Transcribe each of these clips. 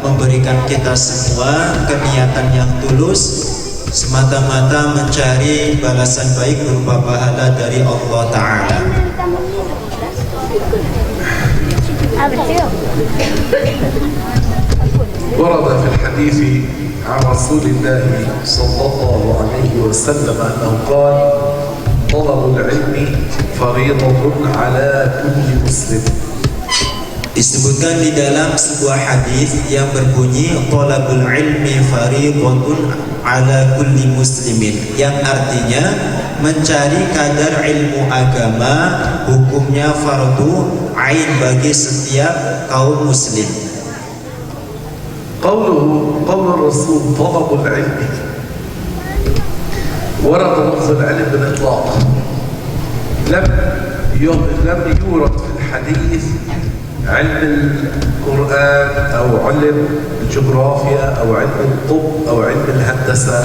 memberikan kita semua keniatan yang tulus semata-mata mencari balasan baik berupa pahala dari Allah Ta'ala. ورد في الحديث عن رسول الله صلى الله عليه وسلم أنه قال طلب العلم فريضة على كل مسلم. Disebutkan di dalam sebuah hadis yang berbunyi talabul ilmi fardhun ala kulli muslimin, yang artinya mencari kadar ilmu agama hukumnya fardu ain bagi setiap kaum muslim. قول الرسول طلب العلم ورد لفظ العلم بالإطلاق، لم يورد في الحديث علم القرآن أو علم الجغرافيا أو علم الطب أو علم الهندسة،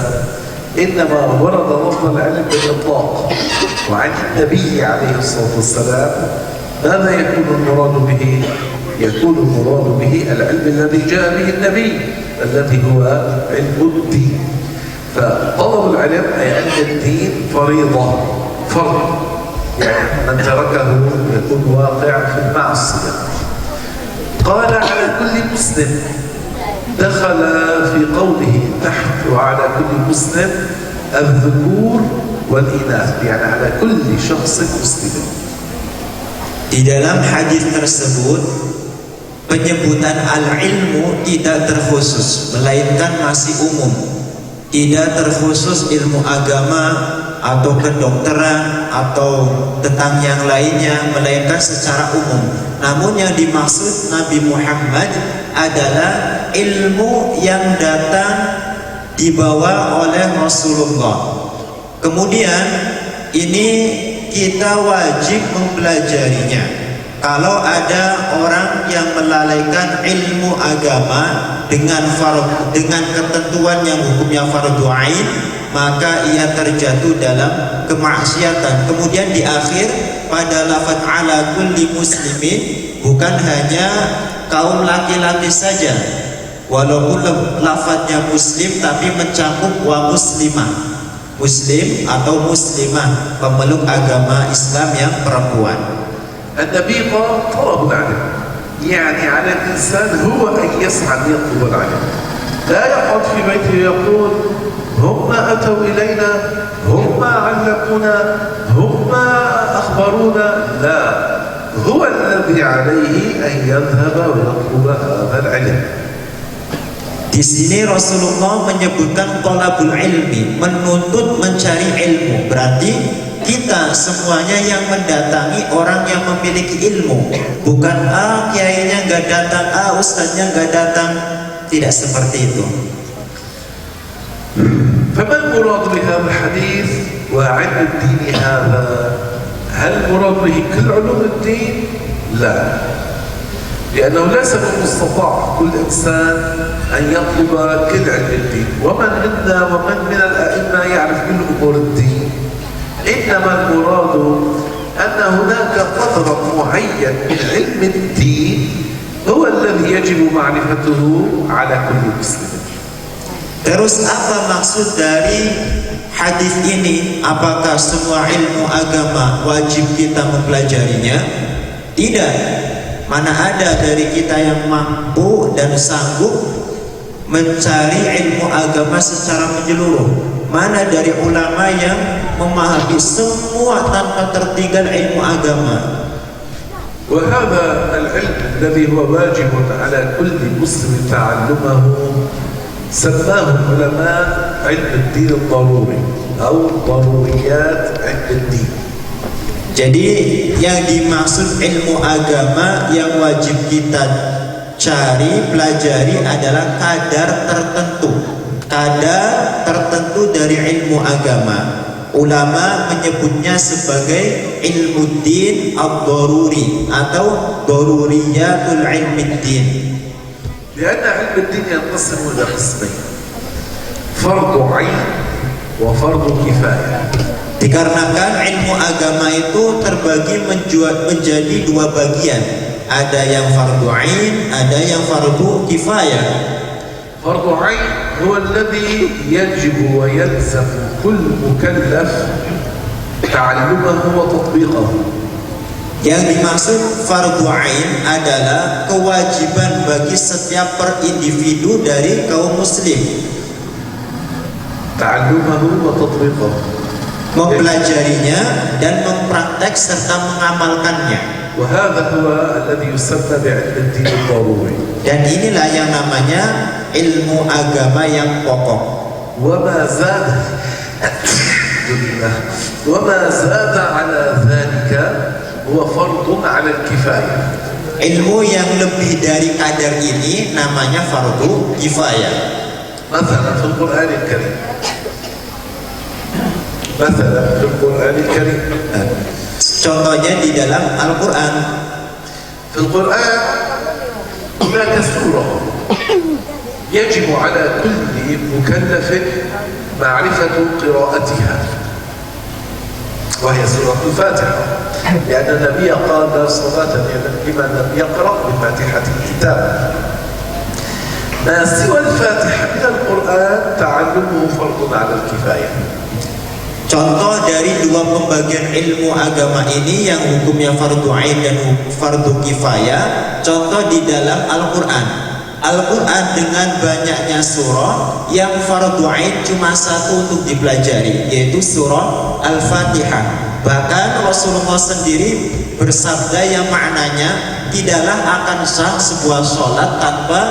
إنما ورد لفظ العلم بالإطلاق وعن النبي عليه الصلاة والسلام. ماذا يكون المراد به؟ يكون المراد به العلم الذي جاء به النبي الذي هو علم الدين. فطلب العلم أي علم الدين فريضة، فرض، يعني من تركه يكون واقع في المعصية. قال على كل مسلم، دخل في قوله تحت وعلى كل مسلم الذكور والإناث، يعني على كل شخص مسلم. Di dalam hadis tersebut penyebutan al-ilmu tidak terkhusus, melainkan masih umum. Tidak terkhusus ilmu agama atau kedokteran atau tentang yang lainnya, melainkan secara umum. Namun yang dimaksud Nabi Muhammad adalah ilmu yang datang dibawa oleh Rasulullah. Kemudian ini kita wajib mempelajarinya. Kalau ada orang yang melalaikan ilmu agama dengan ketentuan yang hukumnya fardhu ain, maka ia terjatuh dalam kemaksiatan. Kemudian di akhir pada lafaz ala kulli muslimin, bukan hanya kaum laki-laki saja, walaupun lafaznya muslim tapi mencakup wa muslimah, muslim atau muslimah, pemeluk agama Islam yang perempuan. النبي قال طلب العلم، يعني على الإنسان هو أن يسعى يطلب العلم، لا يقعد في بيته يقول هم أتوا إلينا، هم علمونا، هم أخبرونا. لا، هو الذي عليه أن يذهب ويطلب هذا العلم. Di sini Rasulullah menyebutkan thalabul ilmi, menuntut mencari ilmu. Berarti kita semuanya yang mendatangi orang yang memiliki ilmu, bukan kiainya nggak datang, ustadznya nggak datang. Tidak seperti itu. فما المراد بهذا الحديث وعلم الدين هذا؟ هل المراد به كل علوم الدين؟ لا، لأنه ليس من المستطاع كل إنسان أن يطلب كل علم الدين، ومن منا ومن من الأئمة يعرف كل أمور الدين. إنما المراد أن هناك قدر معين من علم الدين هو الذي يجب معرفته على كل مسلم. Terus apa maksud dari hadis ini? Apakah semua ilmu agama wajib kita mempelajarinya? Tidak. Mana ada dari kita yang mampu dan sanggup mencari ilmu agama secara menyeluruh? Mana dari ulama yang memahami semua tanpa tertinggal ilmu agama? وهذا العلم الذي هو واجب على كل مسلم تعلمه سماه العلماء علم الدين الضروري أو ضروريات علم الدين. Jadi yang dimaksud ilmu agama yang wajib kita cari, pelajari adalah kadar tertentu dari ilmu agama. Ulama menyebutnya sebagai ilmu din ad-daruri atau daruriyatul ilmi din. لأن علم الدين ينقسم إلى قسمين، فرض عين وفرض كفاية. Dikarenakan ilmu agama itu terbagi menjadi dua bagian. Ada yang fardu ain, ada yang fardu kifayah. فرض عين هو الذي يجب ويلزم كل مكلف تعلمه وتطبيقه. Yang dimaksud fardu ain adalah kewajiban bagi setiap per individu dari kaum muslim تعلمه وتطبيقه, mempelajarinya dan mempraktek serta mengamalkannya. وهذا هو الذي يسمى بعلم الدين الضروري. Dan inilah yang namanya ilmu agama yang pokok. وما زاد على ذلك هو فرض على الكفاية. Ilmu yang lebih dari kadar ini namanya fardu kifayah. مثلا في القرآن الكريم Contohnya di dalam Al-Quran. في القرآن هناك سورة يجب على كل مكلف معرفة قراءتها وهي سورة الفاتحة، لأن النبي قال لا صلاة لمن لم يقرأ بفاتحة الكتاب. ما سوى الفاتحة من القرآن تعلمه فرض على الكفاية. Contoh dari dua pembagian ilmu agama ini yang hukumnya fardu ain dan fardu kifayah. Contoh di dalam Al-Quran. Al-Quran dengan banyaknya surah, yang fardu ain cuma satu untuk dipelajari, yaitu surah Al-Fatihah. Bahkan Rasulullah sendiri bersabda yang maknanya tidaklah akan sah sebuah sholat tanpa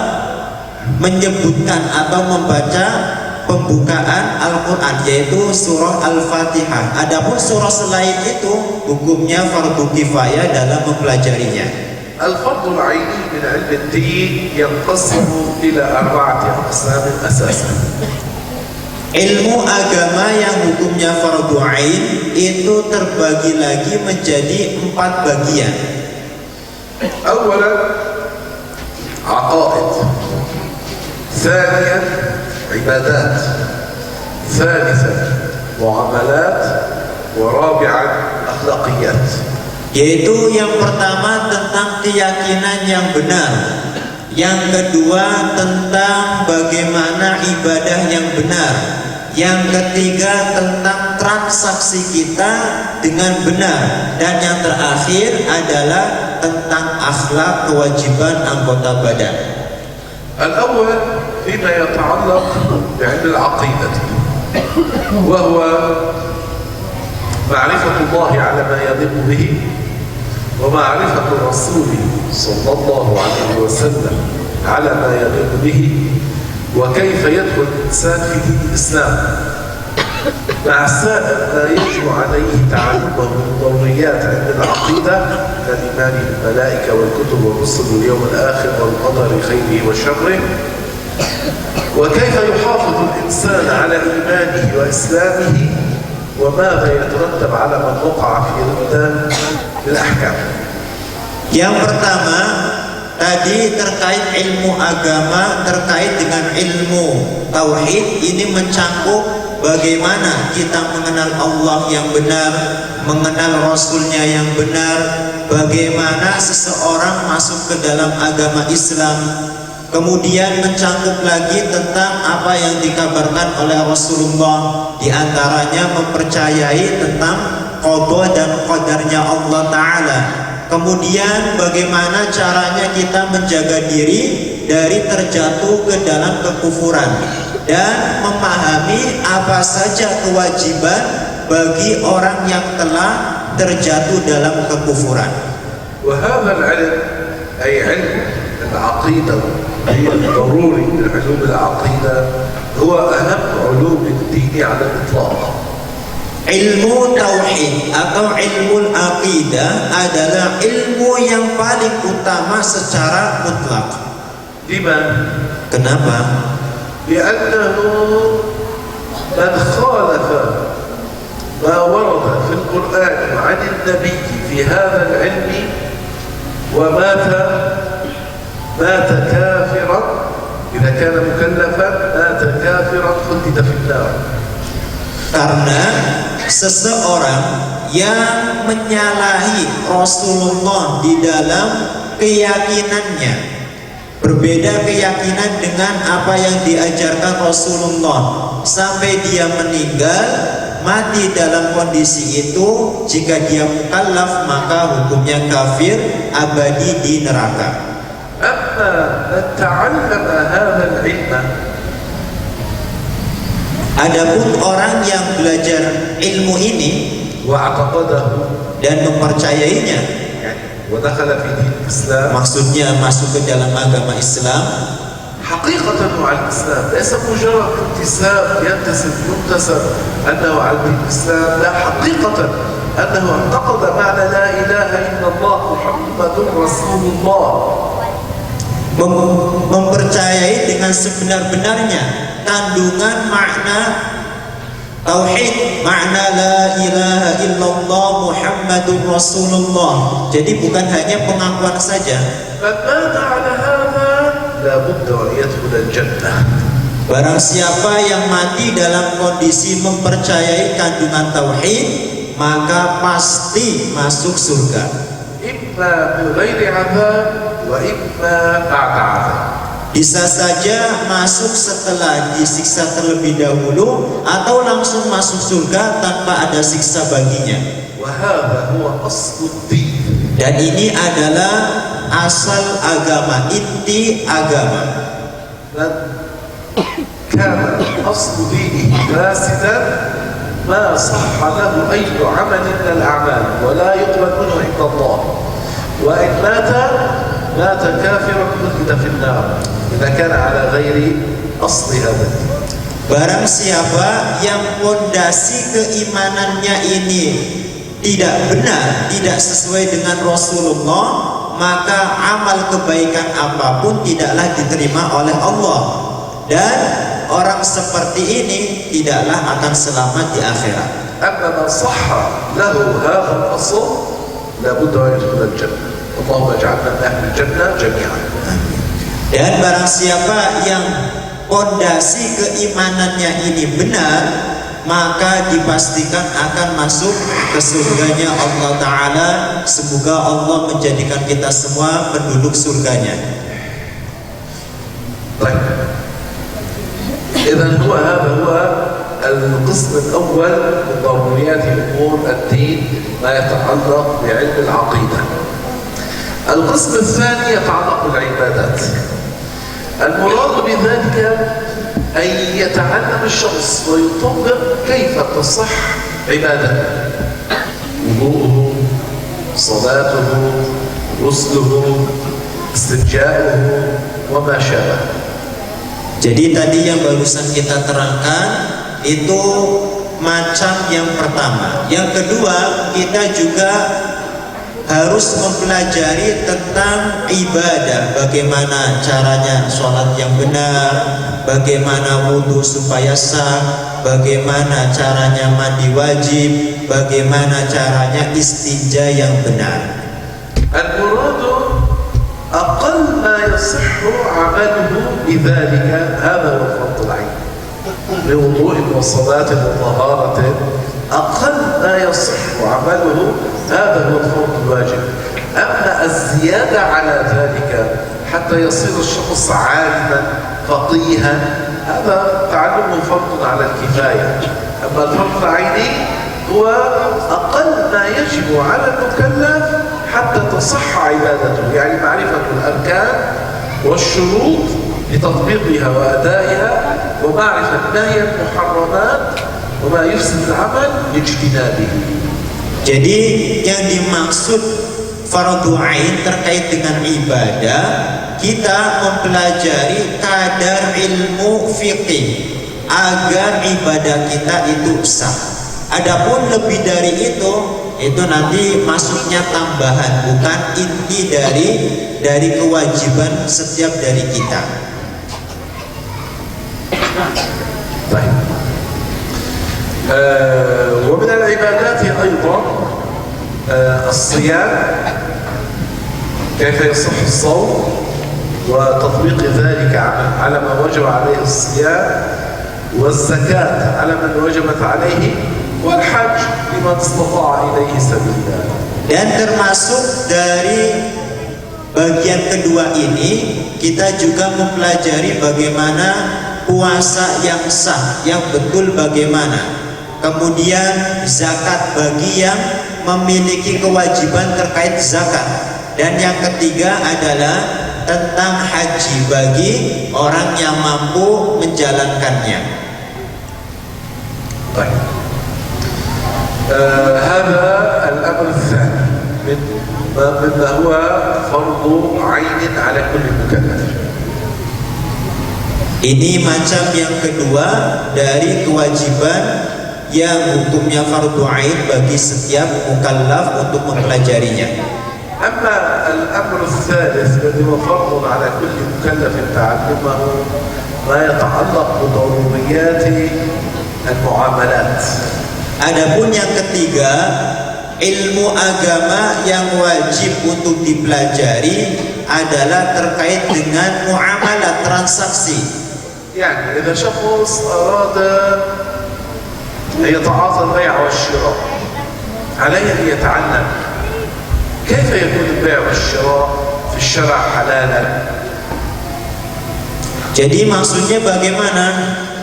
menyebutkan atau membaca pembukaan Al-Quran, yaitu surah Al-Fatihah. Adapun surah selain itu hukumnya fardu kifayah dalam mempelajarinya. الفرض العيني من علم الدين ينقسم إلى 4 أقسام أساسا. Ilmu agama yang hukumnya fardu ain itu terbagi lagi menjadi 4 bagian. أولا عقائد، ثانيا عبادات، ثالثا معاملات، ورابعا أخلاقيات. Yaitu yang pertama tentang keyakinan yang benar, yang kedua tentang bagaimana ibadah yang benar, yang ketiga tentang transaksi kita dengan benar, dan yang terakhir adalah tentang akhlak kewajiban anggota badan. الأول فيما يتعلق بعلم العقيدة، وهو معرفة الله على ما يليق به، ومعرفة الرسول صلى الله عليه وسلم على ما يليق به، وكيف يدخل الإنسان في دين الإسلام، مع سائر ما يجب عليه تعلمه من ضروريات علم العقيدة كالإيمان بالملائكة والكتب والرسل واليوم الآخر والقدر خيره وشره، وكيف يحافظ الإنسان على إيمانه وإسلامه، وماذا يترتب على من وقع في ردة الأحكام. Yang pertama tadi terkait ilmu agama, terkait dengan ilmu tauhid, ini mencakup bagaimana kita mengenal Allah yang benar, mengenal Rasulnya yang benar, bagaimana seseorang masuk ke dalam agama Islam. Kemudian mencakup lagi tentang apa yang dikabarkan oleh Rasulullah, di antaranya mempercayai tentang qada dan qadarnya Allah Ta'ala. Kemudian bagaimana caranya kita menjaga diri dari terjatuh ke dalam kekufuran, dan memahami apa saja kewajiban bagi orang yang telah terjatuh dalam kekufuran. وهذا العلم أي علم العقيدة الضروري من علوم العقيدة هو أهم علوم الدين على الإطلاق. Ilmu tauhid atau ilmu aqidah adalah ilmu yang paling utama secara mutlak. لمن؟ Kenapa? لأنه من خالف ما ورد في القرآن عن النبي في هذا العلم ومات كافرا، إذا كان مكلفا مات كافرا خلد في النار. Karena seseorang yang menyalahi Rasulullah di dalam keyakinannya, berbeda keyakinan dengan apa yang diajarkan Rasulullah sampai dia meninggal, mati dalam kondisi itu, jika dia mukallaf maka hukumnya kafir, abadi di neraka. أما من تعلم هذا العلم Adapun orang yang belajar ilmu ini واعتقده dan mempercayainya, ودخل في دين الإسلام maksudnya masuk ke dalam agama Islam, حقيقة على الإسلام، ليس مجرد انتساب ينتسب أنه على دين الإسلام، لا، حقيقة أنه اعتقد معنى لا إله إلا الله محمد رسول الله. mempercayai dengan sebenar-benarnya kandungan makna tauhid, makna la ilaha illallah Muhammadur Rasulullah. Jadi bukan hanya pengakuan saja. فمات على هذا لا بد أن يدخل الجنة. Barang siapa yang mati dalam kondisi mempercayai kandungan tauhid, maka pasti masuk surga. إما بغير عذاب وإما بعد عذاب. Bisa saja masuk setelah disiksa terlebih dahulu, atau langsung masuk surga tanpa ada siksa baginya. وهذا هو أصل الدين. Dan ini adalah asal agama, inti agama. من كان أصل دينه فاسدا ما صح له أي عمل من الأعمال ولا يقبل منه عند الله، وإن مات كافرا خلد في النار إذا كان على غير أصل هذا الدين. Barang siapa yang fondasi keimanannya ini tidak benar, tidak sesuai dengan Rasulullah, maka amal kebaikan apapun tidaklah diterima oleh Allah, dan orang seperti ini tidaklah akan selamat di akhirat. أما من صح له هذا الأصل لابد أن يدخل الجنة. اللهم اجعلنا من أهل الجنة جميعا. Dan barang siapa yang fondasi keimanannya ini benar, maka dipastikan akan masuk ke surganya Allah Ta'ala. Semoga Allah menjadikan kita semua penduduk surganya. طيب، إذا هذا هو القسم الأول من ضروريات أمور الدين، ما يتعلق بعلم العقيدة. القسم الثاني يتعلق بالعبادات. المراد بذلك أن يتعلم الشخص ويطبق كيف تصح عبادته، وضوءه، صلاته، غسله، استنجاؤه وما شابه. Jadi tadi yang barusan kita terangkan itu macam yang pertama. Yang kedua, kita juga harus mempelajari tentang ibadah, bagaimana caranya sholat yang benar, bagaimana wudhu supaya sah, bagaimana caranya mandi wajib, bagaimana caranya istinja yang benar. المراد أقل ما يصح عمله بذلك هذا هو فرض العين، بوضوء وصلاة وطهارة، أقل ما يصح عمله هذا هو الفرض الواجب. أما الزيادة على ذلك حتى يصير الشخص عالما فقيها هذا تعلمه فرض على الكفاية. أما الفرض العيني هو أقل ما يجب على المكلف حتى تصح عبادته، يعني معرفة الأركان والشروط لتطبيقها وأدائها، ومعرفة ما هي المحرمات وما يفسد العمل لاجتنابه. Jadi yang dimaksud fardu ain terkait dengan ibadah, kita mempelajari kadar ilmu fikih agar ibadah kita itu sah. Adapun lebih dari itu nanti masuknya tambahan, bukan inti dari kewajiban setiap dari kita. طيب، ومن العبادات أيضا الصيام، كيف يصح الصوم وتطبيق ذلك على من وجب عليه الصيام، والزكاة على من وجبت عليه، والحج لمن استطاع إليه سبيلا. Dan termasuk dari bagian kedua ini kita juga mempelajari bagaimana puasa yang sah, yang betul bagaimana. Kemudian zakat bagi yang memiliki kewajiban terkait zakat. Dan yang ketiga adalah tentang haji bagi orang yang mampu menjalankannya. Baik. هذا الأمر الثاني مما هو فرض عين على كل مكلف. Ini macam yang kedua dari kewajiban yang hukumnya fardu ain bagi setiap mukallaf untuk mempelajarinya. أما الأمر الثالث الذي هو فرض على كل مكلف تعلمه ما يتعلق بضروريات المعاملات. Adapun yang ketiga, ilmu agama yang wajib untuk dipelajari adalah terkait dengan muamalah, transaksi. يعني إذا شخص أراد أن يتعاطى البيع والشراء عليه أن يتعلم كيف يكون البيع والشراء في الشرع حلالا. Jadi maksudnya bagaimana?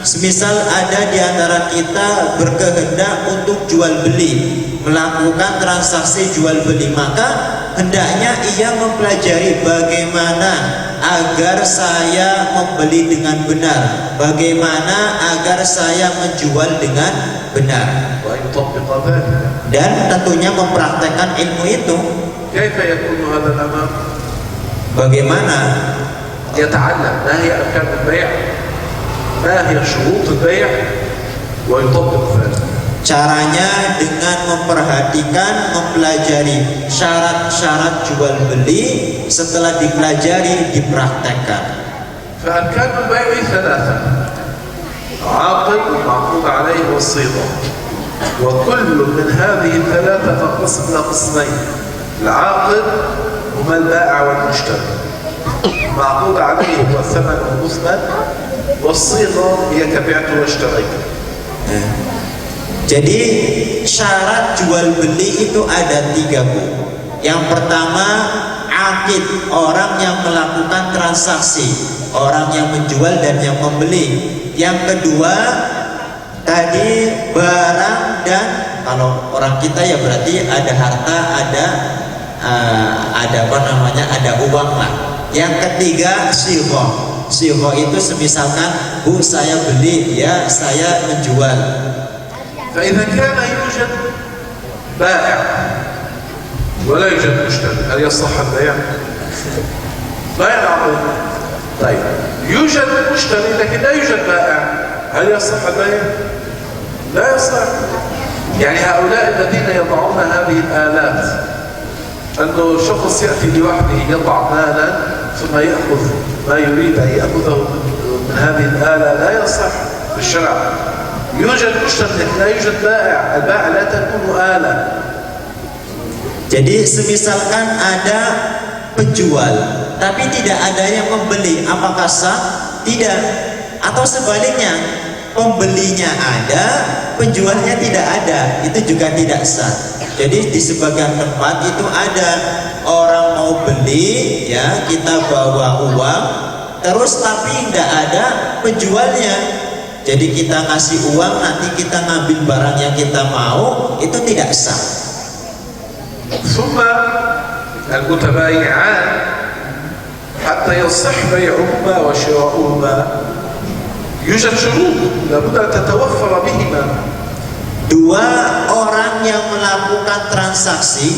Semisal ada di antara kita berkehendak untuk jual beli, melakukan transaksi jual beli, maka hendaknya ia mempelajari bagaimana agar saya membeli dengan benar, bagaimana agar saya menjual dengan benar, dan tentunya mempraktekkan ilmu itu. Bagaimana? يتعلم ما هي أركان البيع، ما هي شروط البيع، ويطبق ذلك. Caranya dengan memperhatikan, mempelajari syarat-syarat jual beli, setelah dipelajari dipraktekkan. فأركان البيع ثلاثة: عاقد ومعقود عليه والصيغة، وكل من هذه الثلاثة تنقسم إلى قسمين: العاقد هما البائع والمشتري، معقود عليه هو الثمن المثمن، والصيغة هي كبعت واشتريت. Jadi syarat jual beli itu ada 3, Bu. Yang pertama, akid, orang yang melakukan transaksi, orang yang menjual dan yang membeli. Yang kedua tadi barang, dan kalau orang kita ya berarti ada harta, ada apa namanya, ada uang lah. Yang ketiga silho. Silho itu semisalkan, Bu saya beli, ya saya menjual. فإذا كان يوجد بائع ولا يوجد مشتري هل يصح البيع؟ بيع العقد. طيب يوجد مشتري لكن لا يوجد بائع هل يصح البيع؟ لا يصح. يعني هؤلاء الذين يضعون هذه الآلات، أنه شخص يأتي لوحده يضع مالا ثم يأخذ ما يريد أن يأخذه من هذه الآلة، لا يصح في الشرع. يوجد مشتري لكن لا يوجد بائع، البائع لا تكون آلة. Jadi semisalkan ada penjual tapi tidak ada yang membeli, apakah sah? Tidak. Atau sebaliknya, pembelinya ada, penjualnya tidak ada, itu juga tidak sah. Jadi di sebagian tempat itu ada orang mau beli, ya kita bawa uang, terus tapi tidak ada penjualnya. Jadi kita ngasih uang, nanti kita ngambil barang yang kita mau, itu tidak sah. ثم المتبايعان حتى يصح بيعهما وشراؤهما يوجد شروط لابد أن تتوفر بهما. 2 orang yang melakukan transaksi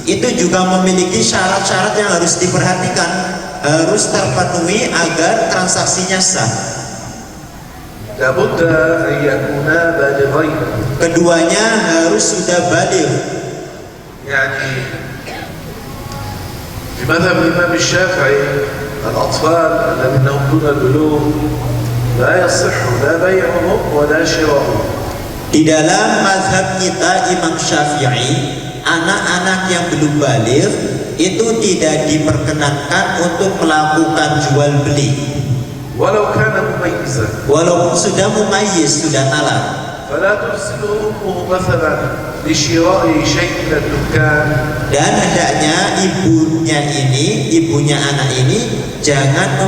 itu juga memiliki syarat-syarat yang harus diperhatikan, harus terpenuhi agar transaksinya sah. لابد أن يكونا بالغين. Keduanya harus sudah baligh. يعني في مذهب الإمام الشافعي الأطفال الذين هم دون البلوغ لا يصح لا بيعهم ولا شراؤهم. Di dalam mazhab kita Imam Syafi'i, anak-anak yang belum baligh itu tidak diperkenankan untuk melakukan jual beli. ولو كان مميزا. Walaupun sudah mumayyiz, sudah nalar. فلا ترسله أمه مثلا لشراء شيء من الدكان. Dan hendaknya ibunya anak ini jangan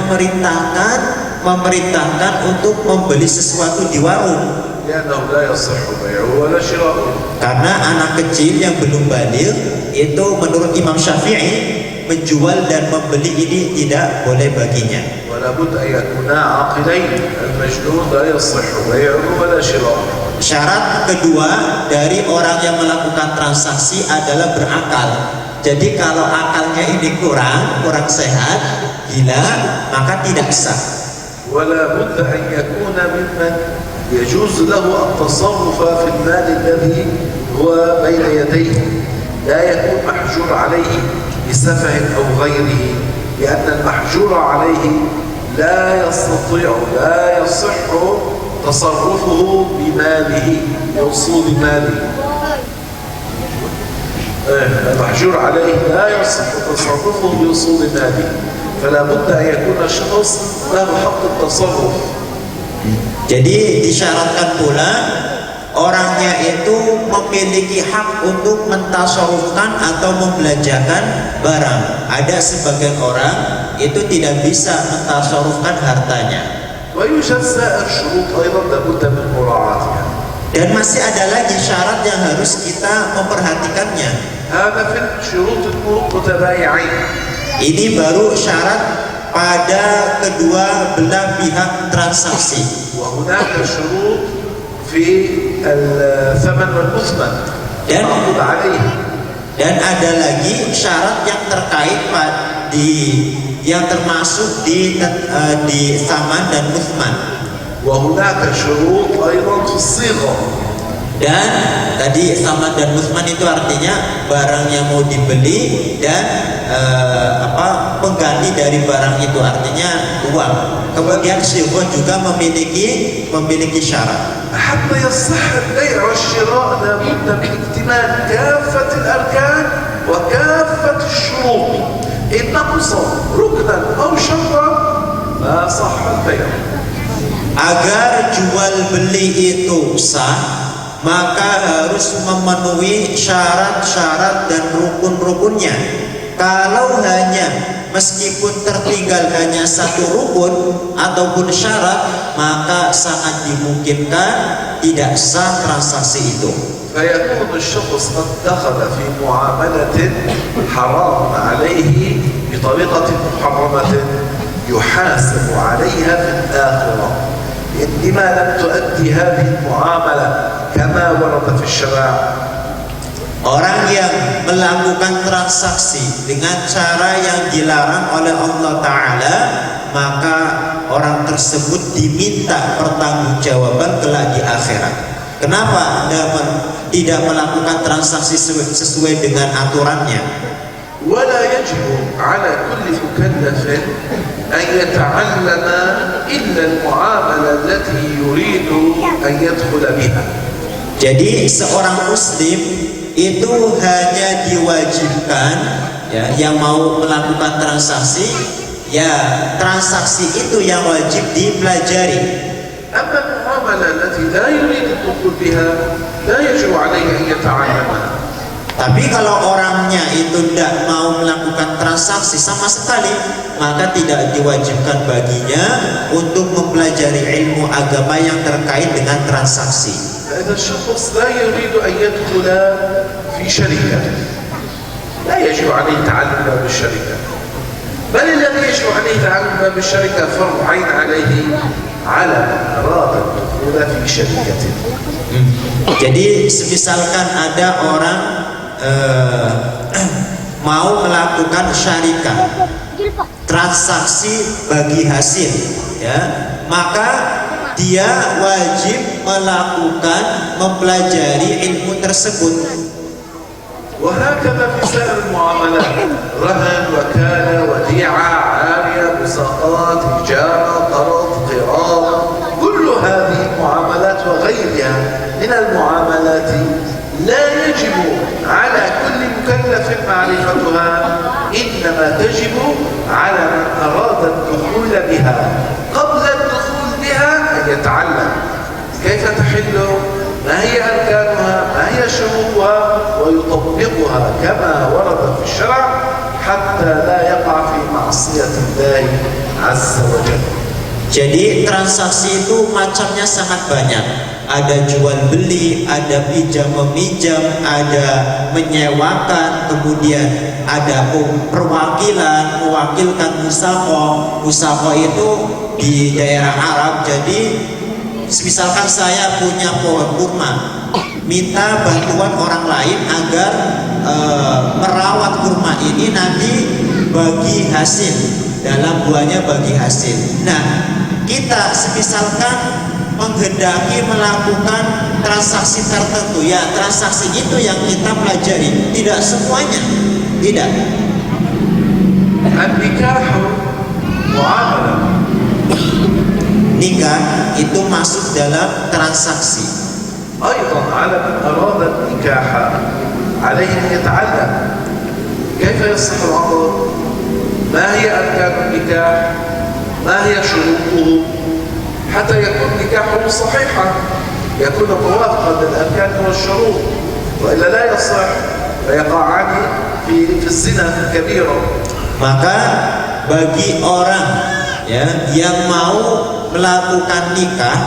memerintahkan untuk membeli sesuatu di warung. Karena anak kecil yang belum baligh itu menurut Imam Syafi'i menjual dan membeli ini tidak boleh baginya. Syarat kedua dari orang yang melakukan transaksi adalah berakal. Jadi kalau akalnya ini kurang sehat, gila, maka tidak sah. يجوز له التصرف في المال الذي هو بين يديه لا يكون محجور عليه بسفه أو غيره لأن المحجور عليه لا يصح تصرفه بماله بأصول ماله. المحجور عليه لا يصح تصرفه بأصول ماله فلا بد أن يكون الشخص له حق التصرف. Jadi disyaratkan pula orangnya itu memiliki hak untuk mentasarufkan atau membelanjakan barang. Ada sebagian orang itu tidak bisa mentasarufkan hartanya. Dan masih ada lagi syarat yang harus kita memperhatikannya. Ini baru syarat pada kedua belah pihak transaksi. وهناك شروط في الثمن والمثمن المعقود عليه. Dan ada lagi syarat yang terkait yang termasuk di thaman dan muthman. وهناك شروط أيضا في الصيغة. Dan tadi thaman dan muthman itu artinya barang yang mau dibeli dan pengganti dari barang itu artinya uang. Kemudian syighah juga memiliki syarat. حتى يصح البيع والشراء لابد من اكتمال كافة الأركان وكافة الشروط. إن نقص ركنا أو شرطا ما صح البيع. Agar jual beli itu sah, maka harus memenuhi syarat-syarat dan rukun-rukunnya. Kalau hanya meskipun tertinggal hanya satu rukun ataupun syarat, maka sangat dimungkinkan tidak sah transaksi itu. فيكون الشخص قد دخل في معاملة حرام عليه بطريقة محرمة يحاسب عليها في الآخرة إنما لم تؤدي هذه المعاملة كما ورد في الشرع. Orang yang melakukan transaksi dengan cara yang dilarang oleh Allah Ta'ala, maka orang tersebut diminta pertanggungjawaban kelak di akhirat. Kenapa Anda tidak melakukan transaksi sesuai dengan aturannya? ولا يجب على كل مكلف أن يتعلم إلا المعاملة التي يريد أن يدخل بها. Jadi seorang muslim itu hanya diwajibkan yang mau melakukan transaksi, transaksi itu yang wajib dipelajari. أما المعاملة التي لا يريد الدخول بها لا يجب عليه أن يتعلمها. Tapi kalau orangnya itu tidak mau melakukan transaksi sama sekali, maka tidak diwajibkan baginya untuk mempelajari ilmu agama yang terkait dengan transaksi. فإذا الشخص لا يريد أن يدخل في شركة لا يجب عليه تعلم باب الشركة، بل الذي يجب عليه تعلم باب الشركة فرض عين عليه على من أراد الدخول في شركة. Jadi semisalkan ada orang mau melakukan syarikat, transaksi bagi hasil, maka dia wajib mempelajari ilmu tersebut. وهكذا في سائر المعاملات رهن وكالة وديعة عارية مساقات إجارة قرض قراض كل هذه المعاملات وغيرها من المعاملات لا يجب على كل مكلف معرفتها، إنما تجب على من أراد الدخول بها. قبل الدخول بها أن يتعلم كيف تحل، ما هي أركانها، ما هي شروطها، ويطبقها كما ورد في الشرع حتى لا يقع في معصية الله عز وجل. Jadi transaksi itu macamnya sangat banyak. Ada jual beli, ada pinjam meminjam, ada menyewakan, kemudian ada perwakilan, mewakilkan musafah. Musafah itu di daerah Arab. Jadi misalkan saya punya pohon kurma, minta bantuan orang lain agar merawat kurma ini, nanti bagi hasil, dalam buahnya bagi hasil. Nah, kita misalkan menghendaki melakukan transaksi tertentu, ya transaksi itu yang kita pelajari, tidak semuanya, tidak. Nikah muamalah. Nikah itu masuk dalam transaksi. أيضا على من أراد النكاح عليه أن يتعلم كيف يصح العقد، ما هي أركان النكاح، ما هي شروطه، حتى يكون نكاحه صحيحا، يكون موافقا للأركان والشروط، وإلا لا يصح فيقعان في الزنا كبيرا. Maka bagi orang ya yang mau melakukan nikah,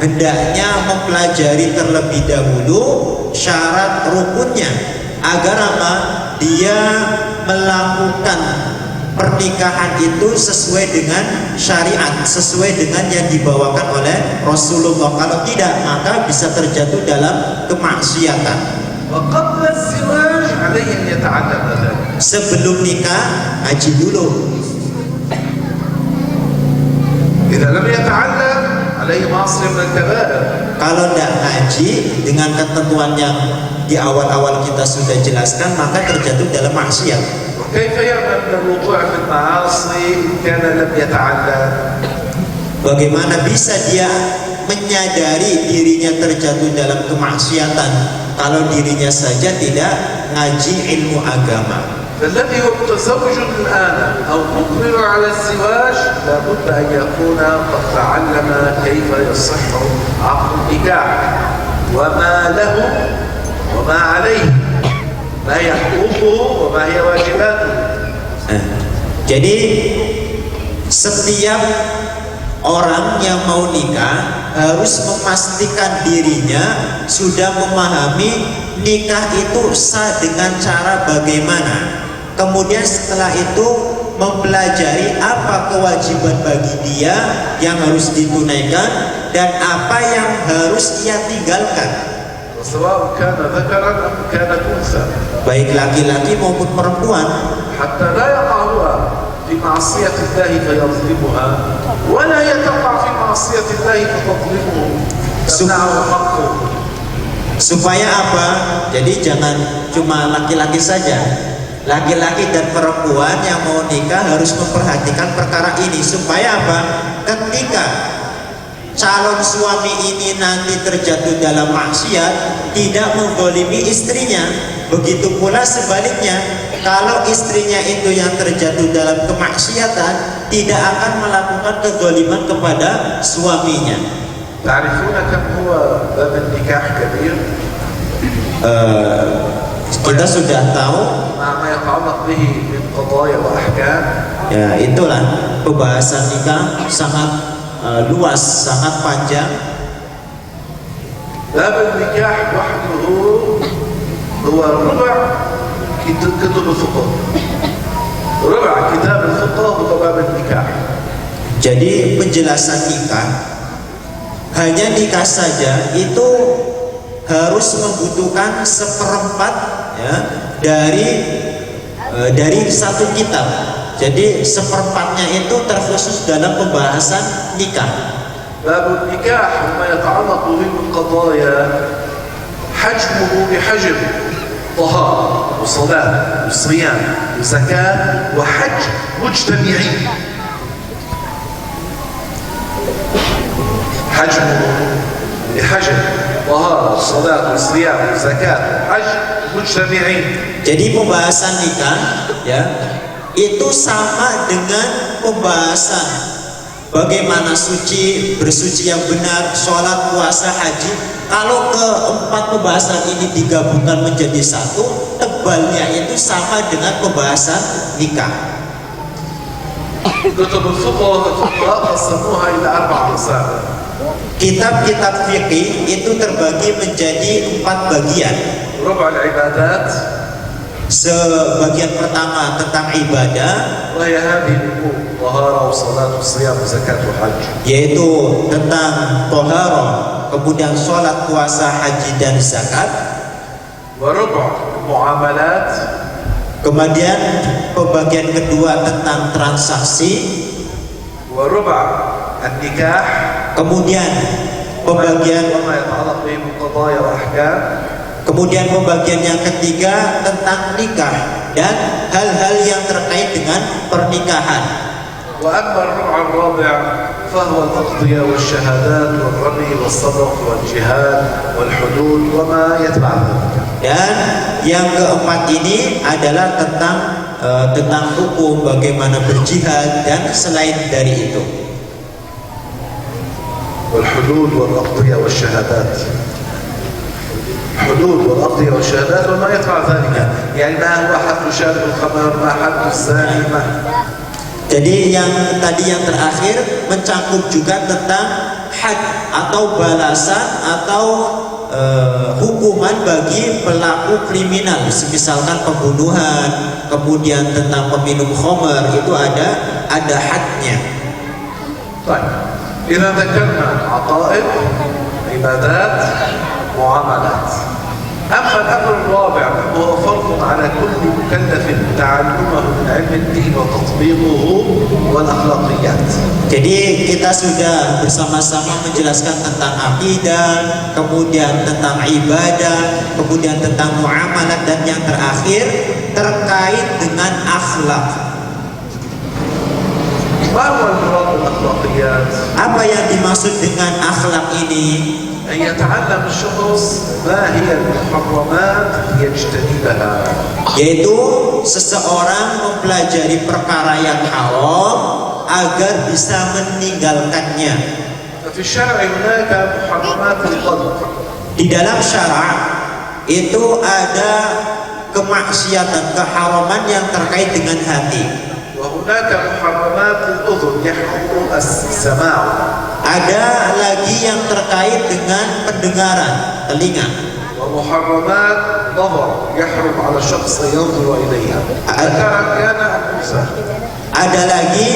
hendaknya mempelajari terlebih dahulu syarat rukunnya, agar apa? Dia melakukan pernikahan itu sesuai dengan syariat, sesuai dengan yang dibawakan oleh Rasulullah. Kalau tidak, maka bisa terjatuh dalam kemaksiatan. وقبل الزواج عليه أن يتعلم ذلك. Sebelum nikah, haji dulu. إذا لم يتعلم عليه معصية من الكبائر. Kalau tidak haji dengan ketentuan yang di awal-awal kita sudah jelaskan, maka terjatuh dalam maksiat. وكيف يأمن من الوقوع في المعاصي إن كان لم يتعلم؟ Bagaimana bisa dia menyadari dirinya terjatuh dalam kemaksiatan kalau dirinya saja tidak ngaji ilmu agama? فالذي هو متزوج الآن أو مقبل على الزواج لابد أن يكون قد تعلم كيف يصح عقد النكاح وما له وما عليه، ما هي حقوقه وما هي واجباته. Jadi setiap orang yang mau nikah harus memastikan dirinya sudah memahami nikah itu sah dengan cara bagaimana. Kemudian setelah itu mempelajari apa kewajiban bagi dia yang harus ditunaikan dan apa yang harus ia tinggalkan. سواء كان ذكرا أم كانت أنثى. Baik laki-laki maupun perempuan. حتى لا يقع هو في معصية الله فيظلمها ولا يقع في معصية الله فتظلمه تمنعه حقه. Supaya apa? Jadi jangan cuma laki-laki saja. Laki-laki dan perempuan yang mau nikah harus memperhatikan perkara ini. Supaya apa? Ketika calon suami ini nanti terjatuh dalam maksiat, tidak menggolimi istrinya. Begitu pula sebaliknya, kalau istrinya itu yang terjatuh dalam kemaksiatan, tidak akan melakukan kezaliman kepada suaminya. تعرفون كم هو باب النكاح كبير؟ Kita sudah tahu مع ما يتعلق به من قضايا وأحكام. ya, itulah pembahasan nikah sangat luas, sangat panjang. باب النكاح وحده هو ربع كتب الفقه. ربع كتاب الفقه هو باب النكاح. Jadi penjelasan nikah, hanya nikah saja itu harus membutuhkan seperempat ya dari satu kitab. Jadi seperempatnya itu terkhusus dalam pembahasan nikah. باب النكاح وما يتعلق به من قضايا حجمه بحجم طهارة وصلاة وصيام وزكاة وحج مجتمعين. حجمه بحجم طهارة وصلاة وصيام وزكاة حج مجتمعين. Jadi pembahasan nikah ya itu sama dengan pembahasan bagaimana suci, bersuci yang benar, sholat, puasa, haji, Kalau keempat pembahasan ini digabungkan menjadi satu, tebalnya itu sama dengan pembahasan nikah. كتب الفقهاء قسموها إلى 4 أقسام. Kitab-kitab fikih itu terbagi menjadi 4 bagian. ربع العبادات Sebagian pertama tentang ibadah, وهي هذه الأمور: طهارة وصلاة وصيام وزكاة وحج. yaitu tentang toharoh, kemudian sholat, puasa, haji dan zakat. وربع المعاملات. Kemudian pembagian kedua tentang transaksi. وربع النكاح. Kemudian pembagian وما يتعلق به من قضايا وأحكام. Kemudian pembagian yang ketiga tentang nikah dan hal-hal yang terkait dengan pernikahan. وأما الربع الرابع فهو الأقضية والشهادات والرمي والصدق والجهاد والحدود وما يتبع ذلك. Dan yang keempat ini adalah tentang hukum, bagaimana berjihad dan selain dari itu. والحدود والأقضية والشهادات. الحدود والأقضية والشهادات وما يتبع ذلك، يعني ما هو حد شارب الخمر، ما حد الزاني، ما. Jadi yang tadi yang terakhir mencakup juga tentang had atau balasan atau hukuman bagi pelaku kriminal, misalkan pembunuhan, kemudian tentang peminum khamr itu ada hadnya. طيب إذا ذكرنا عقائد، عبادات، معاملات. أما الأمر الرابع وهو فرض على كل مكلف تعلمه من علم الدين وتطبيقه والأخلاقيات. Jadi kita sudah bersama-sama menjelaskan tentang akidah, kemudian tentang ibadah, kemudian tentang muamalat, dan yang terakhir terkait dengan akhlak. ما هو المراد بالأخلاقيات؟ Apa yang dimaksud dengan akhlak ini? أن يتعلم الشخص ما هي المحرمات ليجتنبها. Yaitu seseorang mempelajari perkara yang haram agar bisa meninggalkannya. ففي الشرع هناك محرمات القلب. Di dalam syara itu ada kemaksiatan, keharaman yang terkait dengan hati. وهناك محرمات الأذن يحرم السماع. Ada lagi yang terkait dengan pendengaran, telinga. ومحرمات نظر يحرم على الشخص أن ينظر إليها ذكرا كان أم أنثى. Ada lagi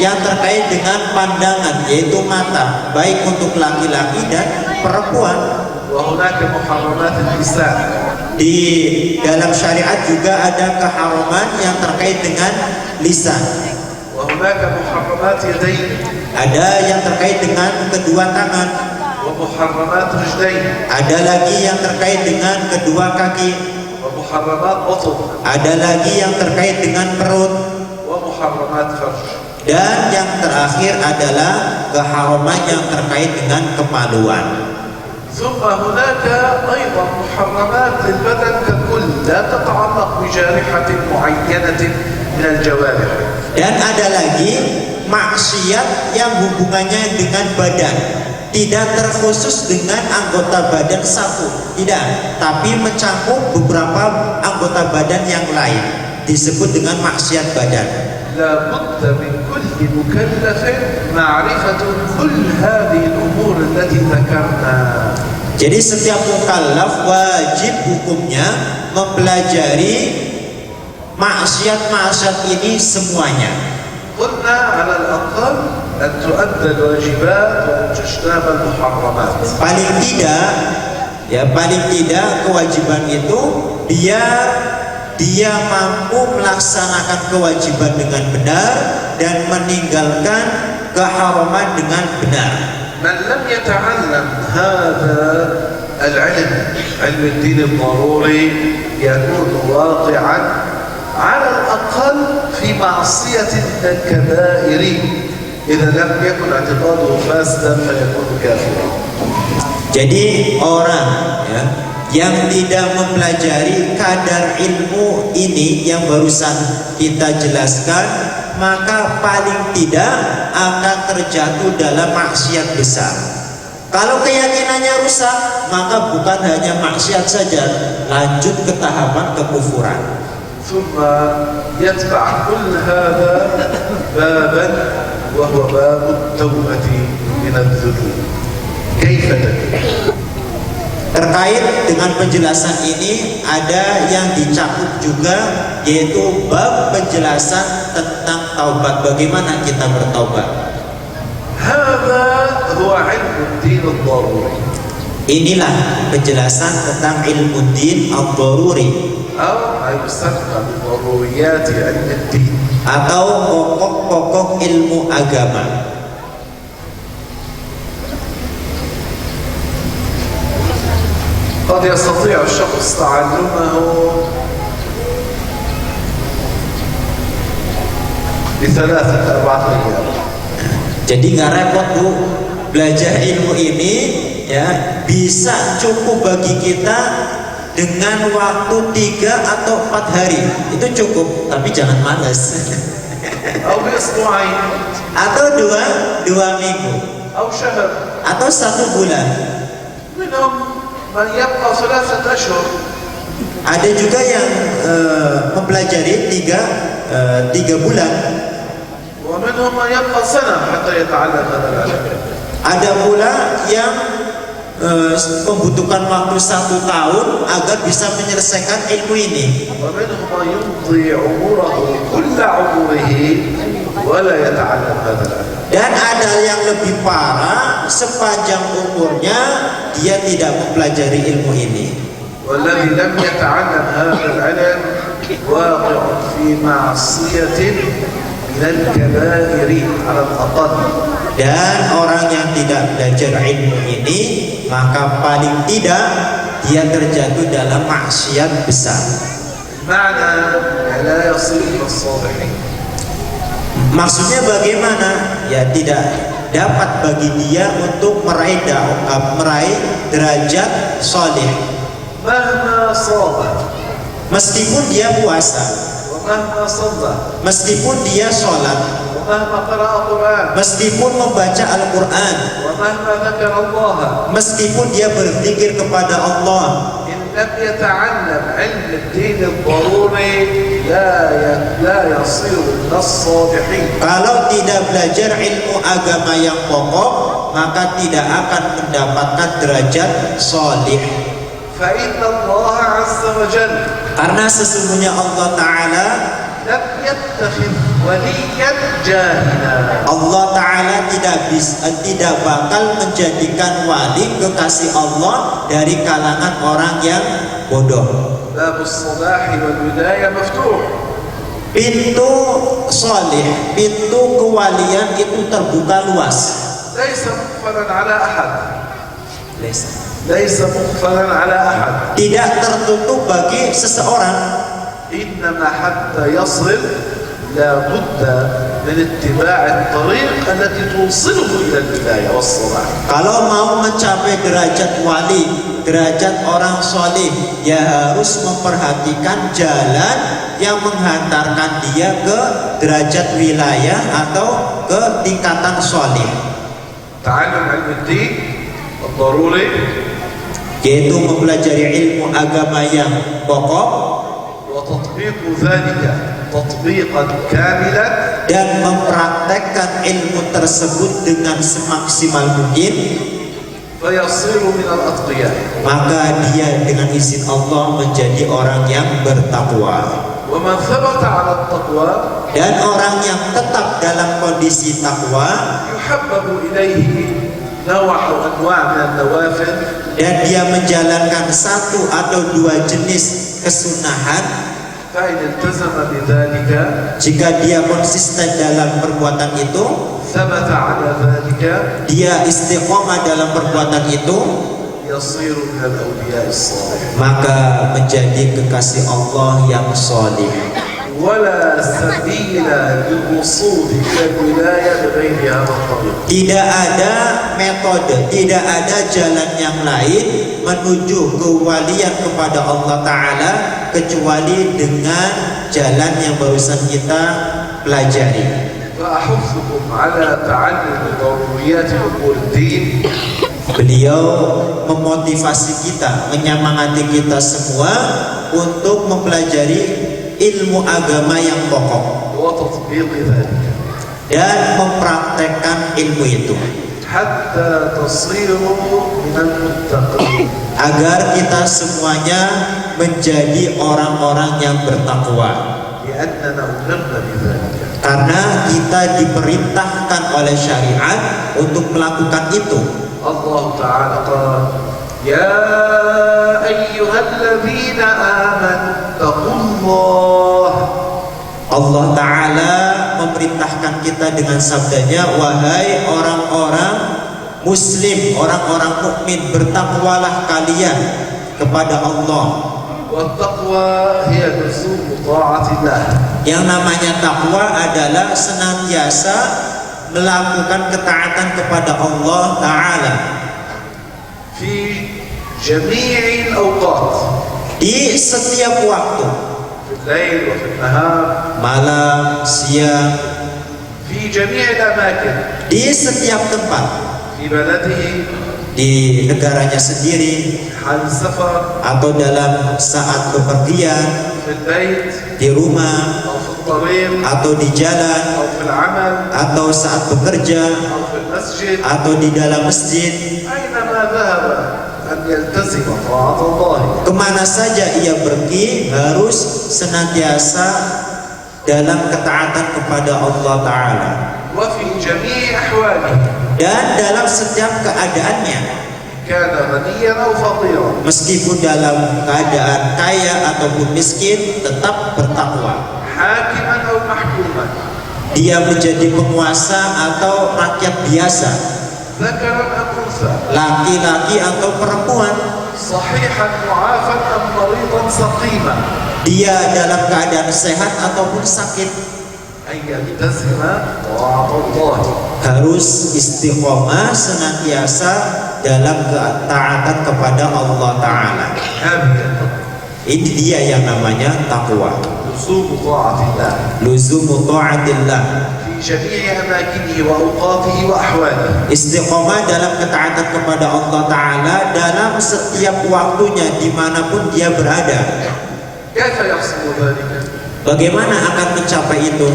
yang terkait dengan pandangan, yaitu mata, baik untuk laki-laki dan perempuan. وهناك محرمات اللسان. Di dalam syariat juga ada keharaman yang terkait dengan lisan. وهناك محرمات يدين. Ada yang terkait dengan kedua tangan. ومحرمات رجلين. Ada lagi yang terkait dengan kedua kaki. ومحرمات بطن. Ada lagi yang terkait dengan perut. ومحرمات فرج. Dan yang terakhir adalah keharaman yang terkait dengan kemaluan. ثم هناك أيضا محرمات للبدن ككل لا تتعلق بجارحة معينة من الجوارح. Dan ada lagi maksiat yang hubungannya dengan badan, tidak terkhusus dengan anggota badan satu, tidak, tapi mencakup beberapa anggota badan yang lain, disebut dengan maksiat badan. لا بد من كل مكلف معرفة كل هذه الأمور التي ذكرنا. Jadi setiap mukallaf wajib hukumnya mempelajari maksiat-maksiat ini semuanya. قلنا على الأقل أن تؤدى الواجبات وأن تجتنب المحرمات. Paling tidak kewajiban itu biar dia mampu melaksanakan kewajiban dengan benar dan meninggalkan keharaman dengan benar. من لم يتعلم هذا العلم، علم الدين الضروري، يكون واقعا على الأقل في معصية من الكبائر إذا لم يكن اعتقاده فاسدا فيكون كافرا. Jadi orang yang tidak mempelajari kadar ilmu ini yang barusan kita jelaskan, maka paling tidak akan terjatuh dalam maksiat besar. Kalau keyakinannya rusak, maka bukan hanya maksiat saja, lanjut ke tahapan kekufuran. ثم يتبع كل هذا بابا وهو باب التوبة من الذنوب. كيف تتوب؟ Terkait dengan penjelasan ini ada yang dicakup juga, yaitu bab penjelasan tentang taubat, bagaimana kita bertaubat. هذا هو علم الدين الضروري. Inilah penjelasan tentang ilmu din al-daruri, أو ما يسمى بضروريات علم الدين، atau pokok-pokok ilmu agama. قد يستطيع الشخص تعلمه ب3 4 أيام. Jadi nggak repot Bu, belajar ilmu ini ya bisa cukup bagi kita dengan waktu 3 atau 4 hari, itu cukup, tapi jangan malas. أو بأسبوعين Atau dua minggu, أو شهر. atau 1 bulan. منهم من يبقى 3 أشهر. Ada juga yang mempelajari 3 bulan. ومنهم من يبقى سنة حتى يتعلم هذا العلم. Ada pula yang membutuhkan waktu 1 tahun agar bisa menyelesaikan ilmu ini. ومنهم من يمضي عمره كل عمره ولا يتعلم هذا العلم. Dan ada yang lebih parah, sepanjang umurnya dia tidak mempelajari ilmu ini. والذي لم يتعلم هذا العلم واقع في معصية من الكبائر على الأقل. Dan orang yang tidak belajar ilmu ini, maka paling tidak dia terjatuh dalam maksiat besar. معنى لا يصير إلى الصالحين. Maksudnya bagaimana? Ya tidak dapat bagi dia untuk meraih derajat saleh. مهما صام Meskipun dia puasa, ومهما صلى meskipun dia sholat, ومهما قرأ قرآن meskipun membaca Al-Quran, ومهما ذكر الله، meskipun dia berzikir kepada Allah, إن لم يتعلم علم الدين الضروري لا يصير من الصالحين. kalau tidak belajar ilmu agama yang pokok, maka tidak akan mendapatkan derajat sholih. فإن الله عز وجل Karena sesungguhnya Allah Ta'ala, لم يتخذ وليا جاهلا. Allah Ta'ala tidak bakal menjadikan wali kekasih Allah dari kalangan orang yang bodoh. باب الصلاح والولاية مفتوح. Pintu sholih, pintu kewalian itu terbuka luas. ليس مقفلا على أحد. ليس مقفلا على أحد. Tidak tertutup bagi seseorang. إنما حتى يصل لا بد من اتباع الطريق التي توصله إلى الولاية والصلاح. Kalau mau mencapai derajat wali, derajat orang soleh, ya harus memperhatikan jalan yang menghantarkan dia ke derajat wilayah atau ke tingkatan soleh. تعلم علم الدين الضروري، Yaitu mempelajari ilmu agama yang pokok وتطبيق ذلك تطبيقا كاملا، dan mempraktekkan ilmu tersebut dengan semaksimal mungkin, فيصير من الأتقياء. maka dia dengan izin Allah menjadi orang yang bertakwa. ومن ثبت على التقوى Dan orang yang tetap dalam kondisi takwa يحبب إليه نوع أو أنواع من النوافل، dan dia menjalankan 1 atau 2 jenis kesunahan, فإن التزم بذلك jika dia konsisten dalam perbuatan itu, ثبت على ذلك dia istiqomah dalam perbuatan itu, يصير من الأولياء الصالحين. maka menjadi kekasih Allah yang sholih. ولا سبيل للوصول إلى الولاية بغير هذا الطريق. Tidak ada metode, tidak ada jalan yang lain menuju kewalian kepada Allah Ta'ala kecuali dengan jalan yang barusan kita pelajari. فأحثكم على تعلم ضروريات أمور الدين Beliau memotivasi kita, menyemangati kita semua untuk mempelajari ilmu agama yang pokok وتطبيق ذلك dan mempraktekkan ilmu itu حتى تصيروا من المتقين agar kita semuanya menjadi orang-orang yang bertakwa, لأننا أمرنا بذلك. karena kita diperintahkan oleh syariat untuk melakukan itu. الله تعالى قال يا أيها الذين آمنوا اتقوا الله. Allah Ta'ala memerintahkan kita dengan sabdanya, wahai orang-orang muslim, orang-orang mukmin, bertakwalah kalian kepada Allah. والتقوى هي لزوم طاعة الله. Yang namanya takwa adalah senantiasa melakukan ketaatan kepada Allah Ta'ala في جميع الأوقات di setiap waktu, في الليل وفي النهار malam, siang, في جميع الأماكن di setiap tempat, في بلده di negaranya sendiri حال السفر atau dalam saat bepergian, في البيت di rumah أو في الطريق atau di jalan أو في العمل atau saat bekerja أو في المسجد atau di dalam masjid, أينما ذهب أن يلتزم طاعة الله. kemana saja ia pergi harus senantiasa dalam ketaatan kepada Allah Ta'ala وفي جميع أحواله dan dalam setiap keadaannya, كان غنيا أو فقيرا meskipun dalam keadaan kaya ataupun miskin tetap bertakwa. حاكما أو محكوما Dia menjadi penguasa atau rakyat biasa, ذكرا أم أنثى laki-laki atau perempuan, صحيحا معافى أم مريضا سقيما dia dalam keadaan sehat ataupun sakit, أن يلتزم طاعة الله. harus istiqomah senantiasa dalam ketaatan kepada Allah Ta'ala. هذه التقوى Ini dia yang namanya takwa. لزوم طاعة الله Luzumu ta'atillah, في جميع أماكنه وأوقاته وأحواله. istiqomah dalam ketaatan kepada Allah Ta'ala dalam setiap waktunya dimanapun dia berada. كيف يحصل ذلك؟ Bagaimana akan mencapai itu?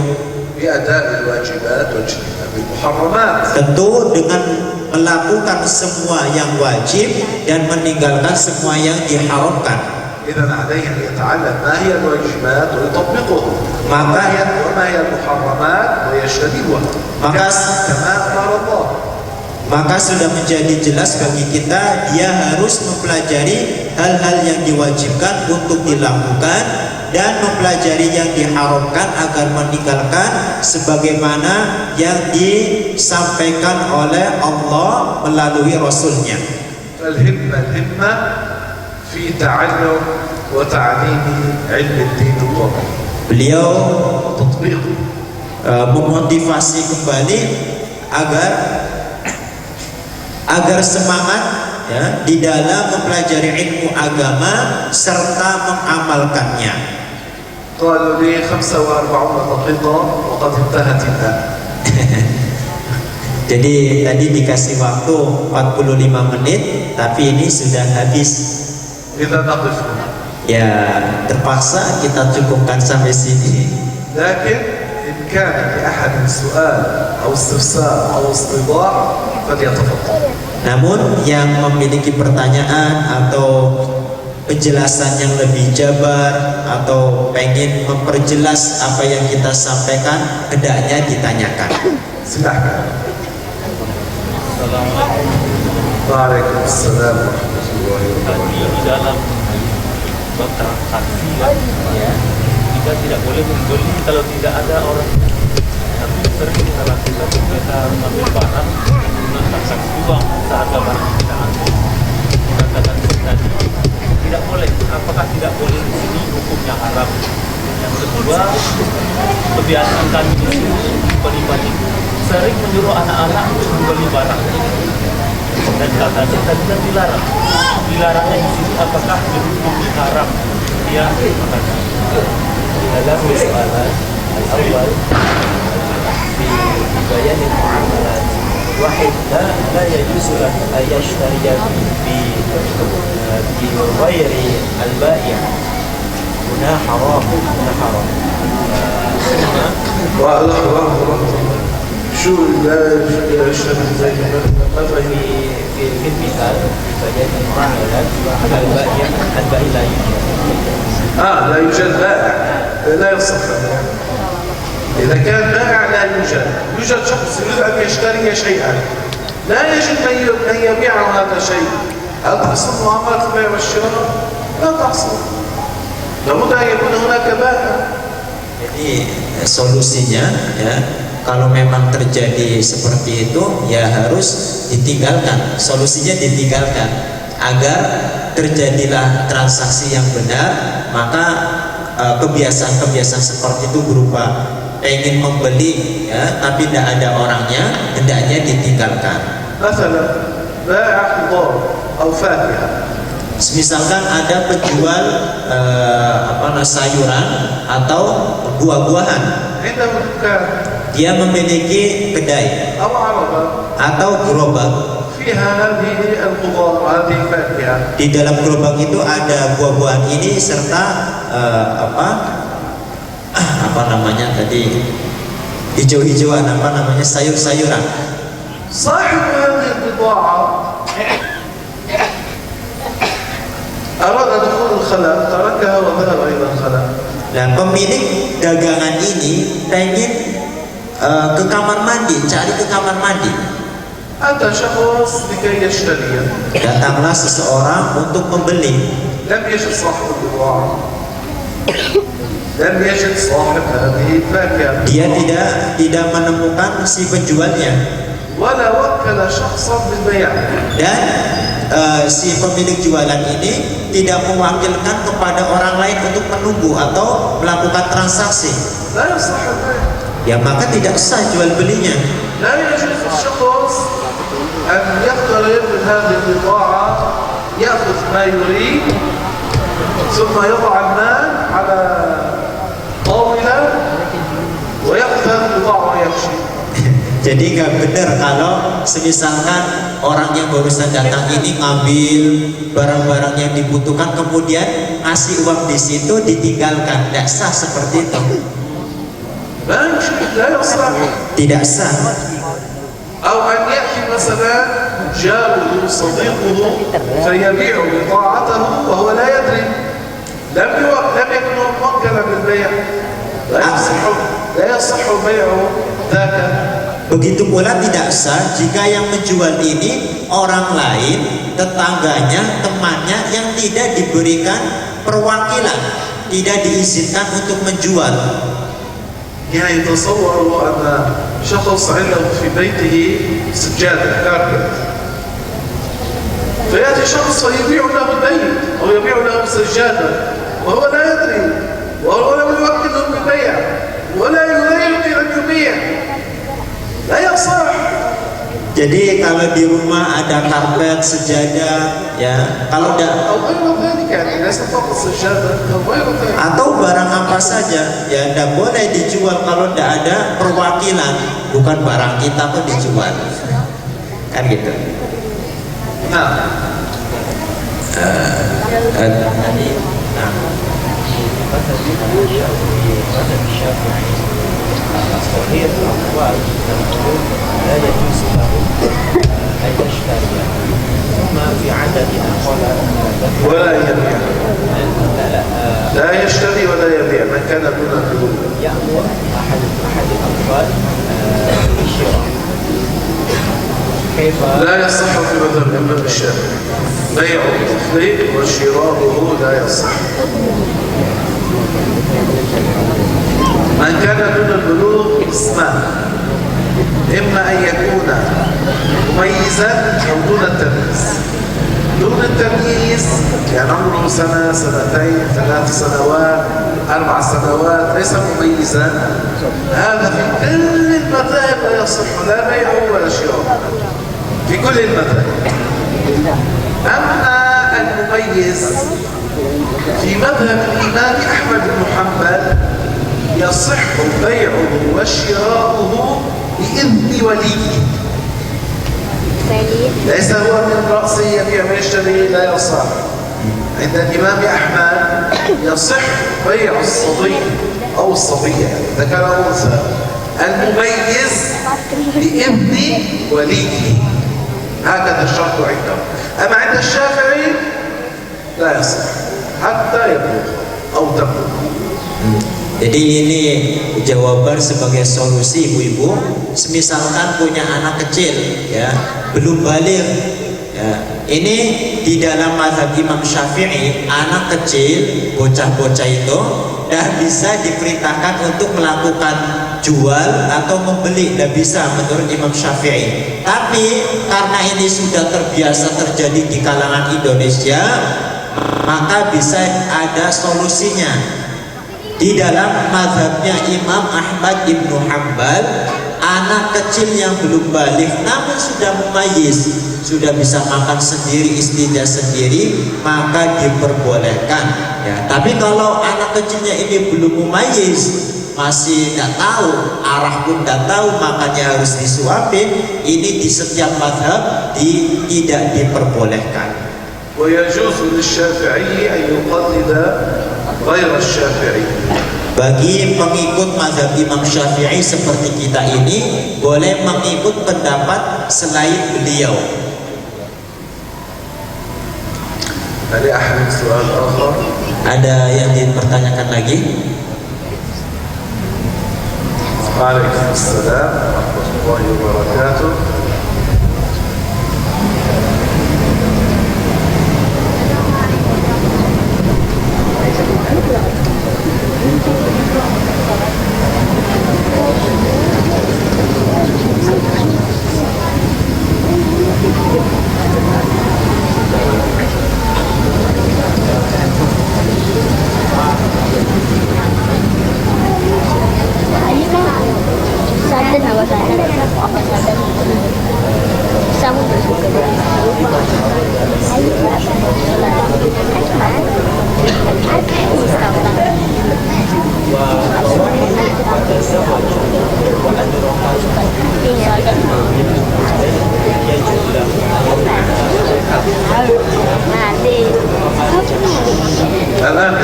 بأداء الواجبات واجتناب المحرمات. Tentu dengan melakukan semua yang wajib dan meninggalkan semua yang diharamkan. إذا عليه أن يتعلم ما هي الواجبات ويطبقها، Maka وما هي المحرمات ويجتنبها Maka- كما أمر الله. Maka sudah menjadi jelas bagi kita, dia harus mempelajari hal-hal yang diwajibkan untuk dilakukan dan mempelajari yang diharamkan agar meninggalkan sebagaimana yang disampaikan oleh Allah melalui Rasulnya. الهمة في تعلم وتعليم علم الدين الوطني Beliau وتطبيقه. memotivasi kembali agar semangat ya di dalam mempelajari ilmu agama serta mengamalkannya. قالوا لي 45 دقيقة وقد انتهت الآن. Jadi tadi dikasih waktu 45 menit, tapi ini sudah habis. إذا نقف هنا. Ya terpaksa kita cukupkan sampai sini. لكن إن كان لأحد سؤال أو استفسار أو استيضاح فليتفضل. Namun yang memiliki pertanyaan atau penjelasan yang lebih jabar atau pengen memperjelas apa yang kita sampaikan, hendaknya ditanyakan. Silahkan. Waalaikumsalam warahmatullahi wabarakatuh. Di dalam bab transaksi ya, kita tidak boleh membeli kalau tidak ada orang. Tapi sering kita lakukan, kita mengambil barang dengan transaksi uang seharga barang yang kita ambil. Kita katakan tadi tidak boleh. Apakah tidak boleh di sini hukumnya haram? Yang kedua, kebiasaan kami di sini pribadi sering menyuruh anak-anak untuk membeli barang. Dan katanya tadi kan dilarang. Dilarangnya di sini apakah dihukumi haram? Ya, makasih. dalam soalan al-awwal di bayan muamalat واحد لا يجوز له أن يشتري بغير البائع. هنا حرام، هنا حرام. شو لا يشتري زي مثلا في المثال فيأتي معاملة البائع لا يوجد. لا يوجد بائع لا يصح. إذا كان بائع لا يوجد شخص يريد أن يشتري شيئا لا يجد من يبيعه هذا الشيء. هل تحصل معاملة البيع والشراء؟ لا تحصل. لابد أن يكون هناك بائع. Jadi solusinya ya, kalau memang terjadi seperti itu ya harus ditinggalkan. Solusinya ditinggalkan agar terjadilah transaksi yang benar. Maka kebiasaan-kebiasaan seperti itu berupa ingin membeli ya, tapi tidak ada orangnya, hendaknya ditinggalkan. Misalkan ada penjual sayuran atau buah-buahan, dia memiliki kedai atau gerobak. Di dalam gerobak itu ada buah-buahan ini serta apa namanya tadi, hijau-hijauan, sayur-sayuran. Nah, pemilik dagangan ini pengen ke kamar mandi, cari ke kamar mandi. Datanglah seseorang untuk membeli. Dia tidak menemukan si penjualnya. Dan si pemilik jualan ini tidak mewakilkan kepada orang lain untuk menunggu atau melakukan transaksi. Ya maka tidak sah jual belinya. Jadi nggak benar kalau semisalkan orang yang barusan datang ini ngambil barang-barang yang dibutuhkan kemudian ngasih uang di situ ditinggalkan. Tidak sah seperti itu. Tidak sah. أو أن يأتي مثلا جاره صديقه فيبيع بضاعته وهو لا يدري لم يكن موكلا بالبيع لا يصح بيع ذاك. Begitu pula tidak sah jika yang menjual ini orang lain, tetangganya, temannya yang tidak diberikan perwakilan, tidak diizinkan untuk menjual. يعني تصوروا أن شخص عنده في بيته سجادة كاربت فيأتي شخص ويبيع له البيت أو يبيع له سجادة وهو لا يدري وهو لم يوكله بالبيع ولا يمكن أن يبيع لا يصح. Jadi kalau di rumah ada karpet, sejadah, ya kalau atau barang apa saja, ya tidak boleh dijual kalau tidak ada perwakilan, bukan barang kita pun dijual, kan gitu. صحيح الأقوال لا يجوز له أن يشتري ثم في عدد أقوال ولا يبيع لا يشتري ولا يبيع من كان دون الحدود يأمر أحد الأقوال بالشراء. كيف لا يصح في مذهب الإمام الشافعي بيع الطفل وشراؤه لا يصح. من كان دون البلوغ اسمان إما أن يكون مميزا أو دون التمييز. دون التمييز يعني عمره سنة، سنتين، 3 سنوات، 4 سنوات ليس مميزا، هذا في كل المذاهب لا يصح لا بيعه ولا شراءه في كل المذاهب. أما المميز في مذهب الإمام أحمد بن حنبل يصح بيعه وشراؤه بإذن وليه. ليس هو من رأسه يبيع ويشتري لا يصح. عند الإمام أحمد يصح بيع الصبي أو الصبية إذا كان أنثى المميز لابن وليه، هكذا الشرط عنده. أما عند الشافعي لا يصح حتى يبلغ أو تبلغ. Jadi ini jawaban sebagai solusi ibu-ibu. Misalkan punya anak kecil, ya, belum balik, ya, ini di dalam mazhab Imam Syafi'i anak kecil, bocah-bocah itu dah bisa diperintahkan untuk melakukan jual atau membeli, dah bisa menurut Imam Syafi'i. Tapi karena ini sudah terbiasa terjadi di kalangan Indonesia, maka bisa ada solusinya. Di dalam mazhabnya Imam Ahmad Ibnu Hanbal, anak kecil yang belum balik namun sudah mumayyiz, sudah bisa makan sendiri, istidah sendiri, maka diperbolehkan, ya. Tapi kalau anak kecilnya ini belum mumayyiz, masih tidak tahu, arah pun tidak tahu, makanya harus disuapin, ini di setiap mazhab tidak diperbolehkan. ويجوز للشافعي أن يقلد غير الشافعي. Bagi pengikut mazhab Imam Syafi'i seperti kita ini boleh mengikut pendapat selain beliau. هل أحد سؤال آخر؟ Ada yang dipertanyakan lagi? وعليكم السلام ورحمة الله وبركاته. الآن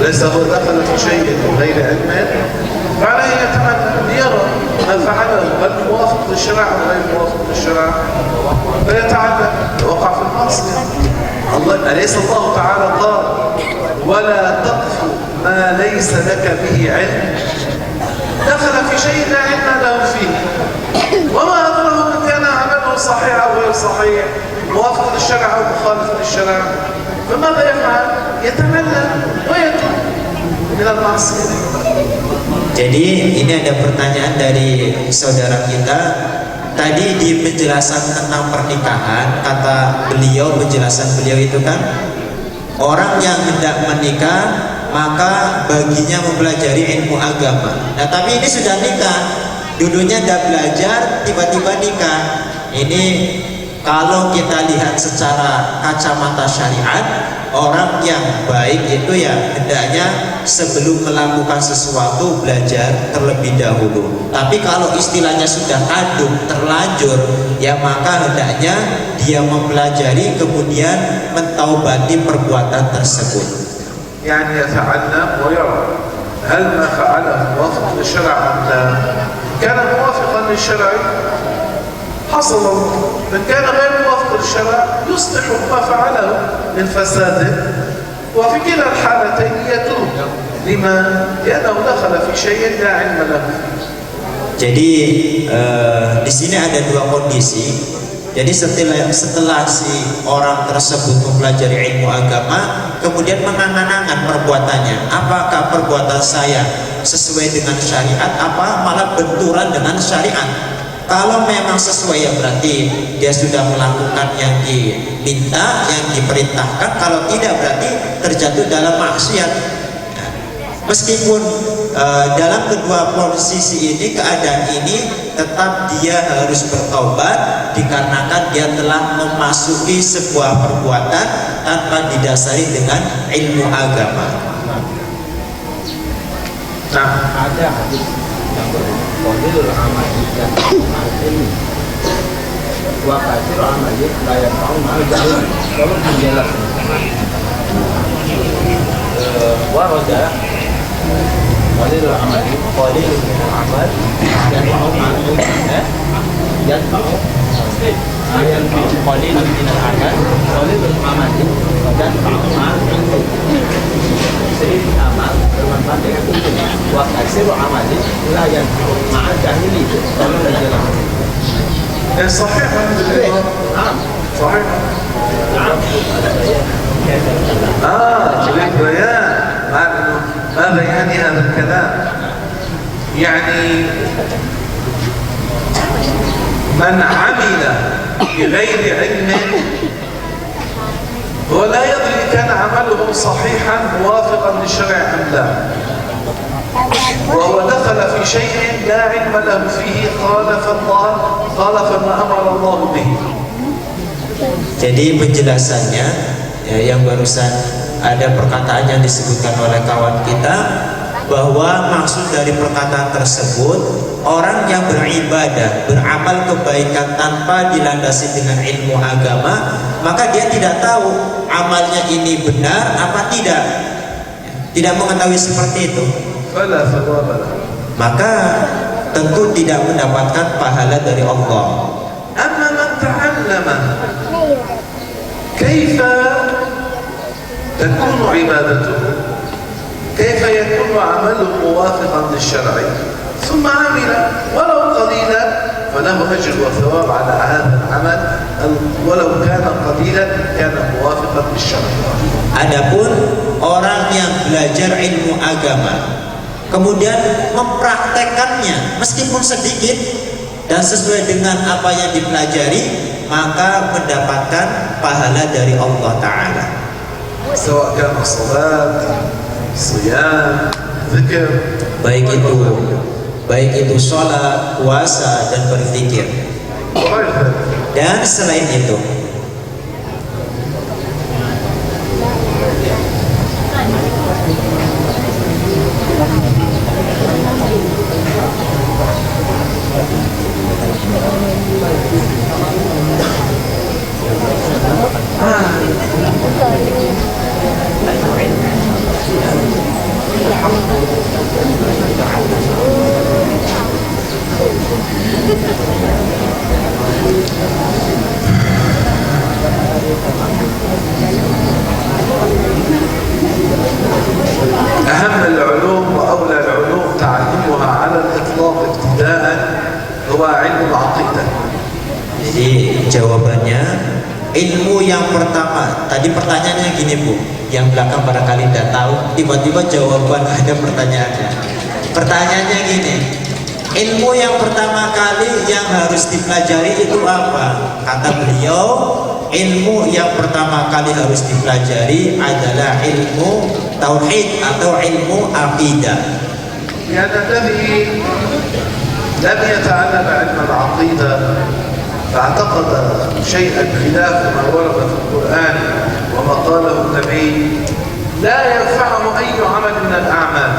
ليس هو دخل في شيء من غير علم فعليه يتمنى ليرى ما فعله هل موافق للشرع أو غير موافق للشرع فيتعلم وقع في المعصية. أليس الله تعالى قال ولا تقف ما ليس لك به علم؟ دخل في شيء لا علم له فيه وما أدره من كان عمله صحيح أو غير صحيح، موافق للشرع أو مخالف للشرع، فماذا يفعل؟ يتملى ويتوب من المعصية. Jadi ini ada pertanyaan dari saudara kita. Tadi di penjelasan tentang pernikahan, kata beliau, penjelasan beliau itu kan, orang yang hendak menikah maka baginya mempelajari ilmu agama. Nah tapi ini sudah nikah, dulunya udah belajar, tiba-tiba nikah. Ini kalau kita lihat secara kacamata syariat, orang yang baik itu ya hendaknya sebelum melakukan sesuatu belajar terlebih dahulu. Tapi kalau istilahnya sudah kadung, terlanjur, ya maka hendaknya dia mempelajari kemudian mentaubati perbuatan tersebut. يعني يتعلم ويرى هل ما فعله موافق للشرع أم لا؟ كان موافقا للشرع حصل، من كان غير موافق للشرع يصلح ما فعله من فساد، وفي كلا الحالتين يتوب لما لأنه دخل في شيء لا علم له. Jadi di sini ada dua kondisi. Jadi setelah si orang tersebut mempelajari ilmu agama, kemudian mengangan-angan perbuatannya, apakah perbuatan saya sesuai dengan syariat, apa malah benturan dengan syariat. Kalau memang sesuai ya berarti dia sudah melakukan yang diminta, yang diperintahkan. Kalau tidak berarti terjatuh dalam maksiat. Meskipun dalam kedua posisi ini, keadaan ini tetap dia harus bertaubat dikarenakan dia telah memasuki sebuah perbuatan tanpa didasari dengan ilmu agama. Nah, ada hadis Yang qalilul amali dan ilmi. Wa katsirul amali la yanfa'u ma'al jahil. Kalau menjelaskan warada qalilul amali qalilul amal yanfa'u ma'al ilmi. Yanfa'u qalilun minal amal qalilul amali yanfa'u ma'al ilmi. Sedikit amal bermanfaat dengan ilmu. Wa katsirul amali la yanfa'u ma'al jahili. Kalau menjelaskan صحيح نعم صحيح نعم تريد بيان ماذا يعني هذا الكلام؟ يعني من عمل بغير علم هو لا يدري كان عمله صحيحا موافقا للشرع ام لا، وهو دخل في شيء لا علم له فيه خالف ما امر الله به. Jadi penjelasannya ya, yang barusan ada perkataan yang disebutkan oleh kawan kita bahwa maksud dari perkataan tersebut orang yang beribadah, beramal kebaikan tanpa dilandasi dengan ilmu agama, maka dia tidak tahu amalnya ini benar apa tidak, tidak mengetahui seperti itu, maka tentu tidak mendapatkan pahala dari Allah. Amma man ta'allama kaifa takunu ibadatuhu, kaifa yakunu 'amaluhu muwafiqan lisyar'i, thumma 'amila walau qalilan falahu ajr wa thawab 'ala hadha al-'amal walau kana qalilan kana muwafiqan lisyar'i. Adapun orang yang belajar ilmu agama kemudian mempraktekannya meskipun sedikit dan sesuai dengan apa yang dipelajari, maka mendapatkan pahala dari Allah Ta'ala. Sawa kana salat, siyam, zikir, baik itu sholat, puasa, dan berzikir. Dan selain itu, أهم العلوم وأولى العلوم تعلمها على الإطلاق ابتداء هو علم العقيدة. jadi jawabannya ilmu yang pertama, tadi pertanyaannya gini Bu, yang belakang barangkali tidak tahu, tiba-tiba jawaban ada pertanyaannya. Pertanyaannya gini, ilmu yang pertama kali yang harus dipelajari itu apa? Kata beliau, ilmu yang pertama kali harus dipelajari adalah ilmu tauhid atau ilmu aqidah. لأن الذي لم يتعلم علم العقيدة فاعتقد شيئا خلاف ما ورد في القرآن وما قاله النبي لا ينفعه أي عمل من الأعمال.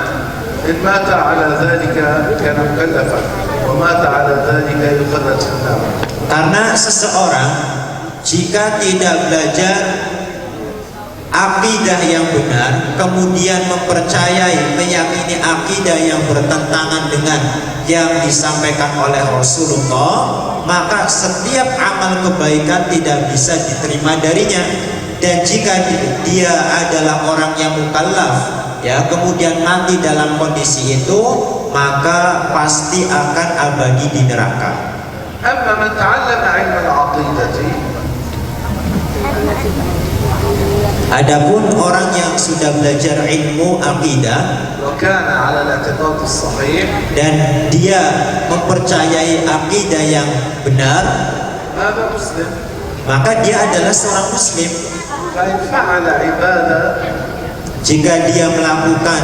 إن مات على ذلك كان مكلفا ومات على ذلك يخلد في النار. Karena seseorang jika tidak belajar akidah yang benar, kemudian mempercayai, meyakini akidah yang bertentangan dengan yang disampaikan oleh Rasulullah, maka setiap amal kebaikan tidak bisa diterima darinya. Dan jika dia adalah orang yang mukallaf, ya, kemudian mati dalam kondisi itu, maka pasti akan abadi di neraka. أما من تعلم علم العقيدة Adapun orang yang sudah belajar ilmu akidah وكان على الاعتقاد الصحيح dan dia mempercayai akidah yang benar, هذا مسلم. maka dia adalah seorang muslim. فإن فعل عبادة Jika dia melakukan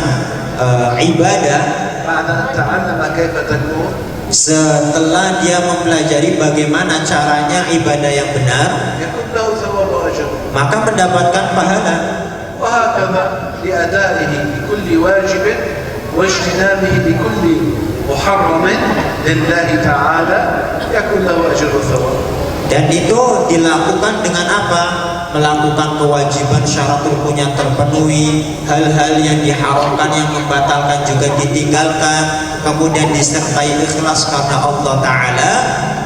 ibadah بعد أن تعلم كيف تكون setelah dia mempelajari bagaimana caranya ibadah yang benar, يكون له ثواب وأجر. maka mendapatkan pahala. وهكذا لأدائه لكل واجب واجتنابه لكل محرم لله تعالى يكون له أجر وثواب. Dan itu dilakukan dengan apa? Melakukan kewajiban syarat rukunnya terpenuhi, hal-hal yang diharamkan yang membatalkan juga ditinggalkan, kemudian disertai ikhlas karena Allah Ta'ala,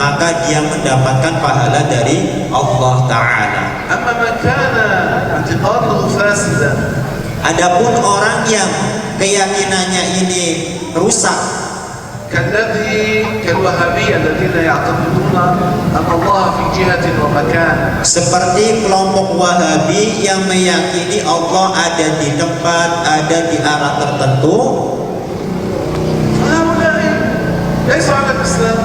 maka dia mendapatkan pahala dari Allah Ta'ala. أما من كان اعتقاده فاسدا. Adapun orang yang keyakinannya ini rusak, كالوهابية الذين يعتقدون أن الله في جهة ومكان. seperti kelompok Wahabi yang meyakini Allah ada di tempat, ada di arah tertentu, هؤلاء ليسوا على الإسلام.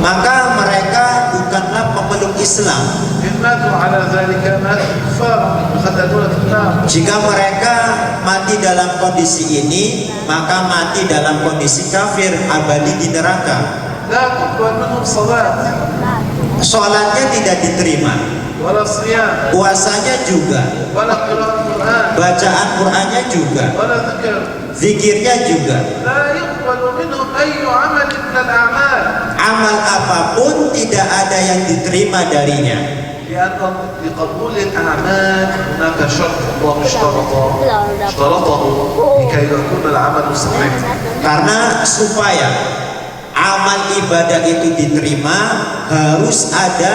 maka mereka bukanlah pemeluk Islam. إن ماتوا على ذلك ماتوا كفارا يخلدون في النار. Jika mereka mati dalam kondisi ini, maka mati dalam kondisi kafir, abadi di neraka. لا تقبل منهم صلاة Sholatnya tidak diterima, ولا صيام puasanya juga, ولا قراءة قرآن bacaan Qur'annya juga, ولا ذكر. zikirnya juga. لا يقبل منهم أي عمل من الأعمال Amal apapun tidak ada yang diterima darinya. لأن لقبول الأعمال هناك شرط الله اشترطه لكي يكون العمل صحيح. Karena supaya amal ibadah itu diterima, harus ada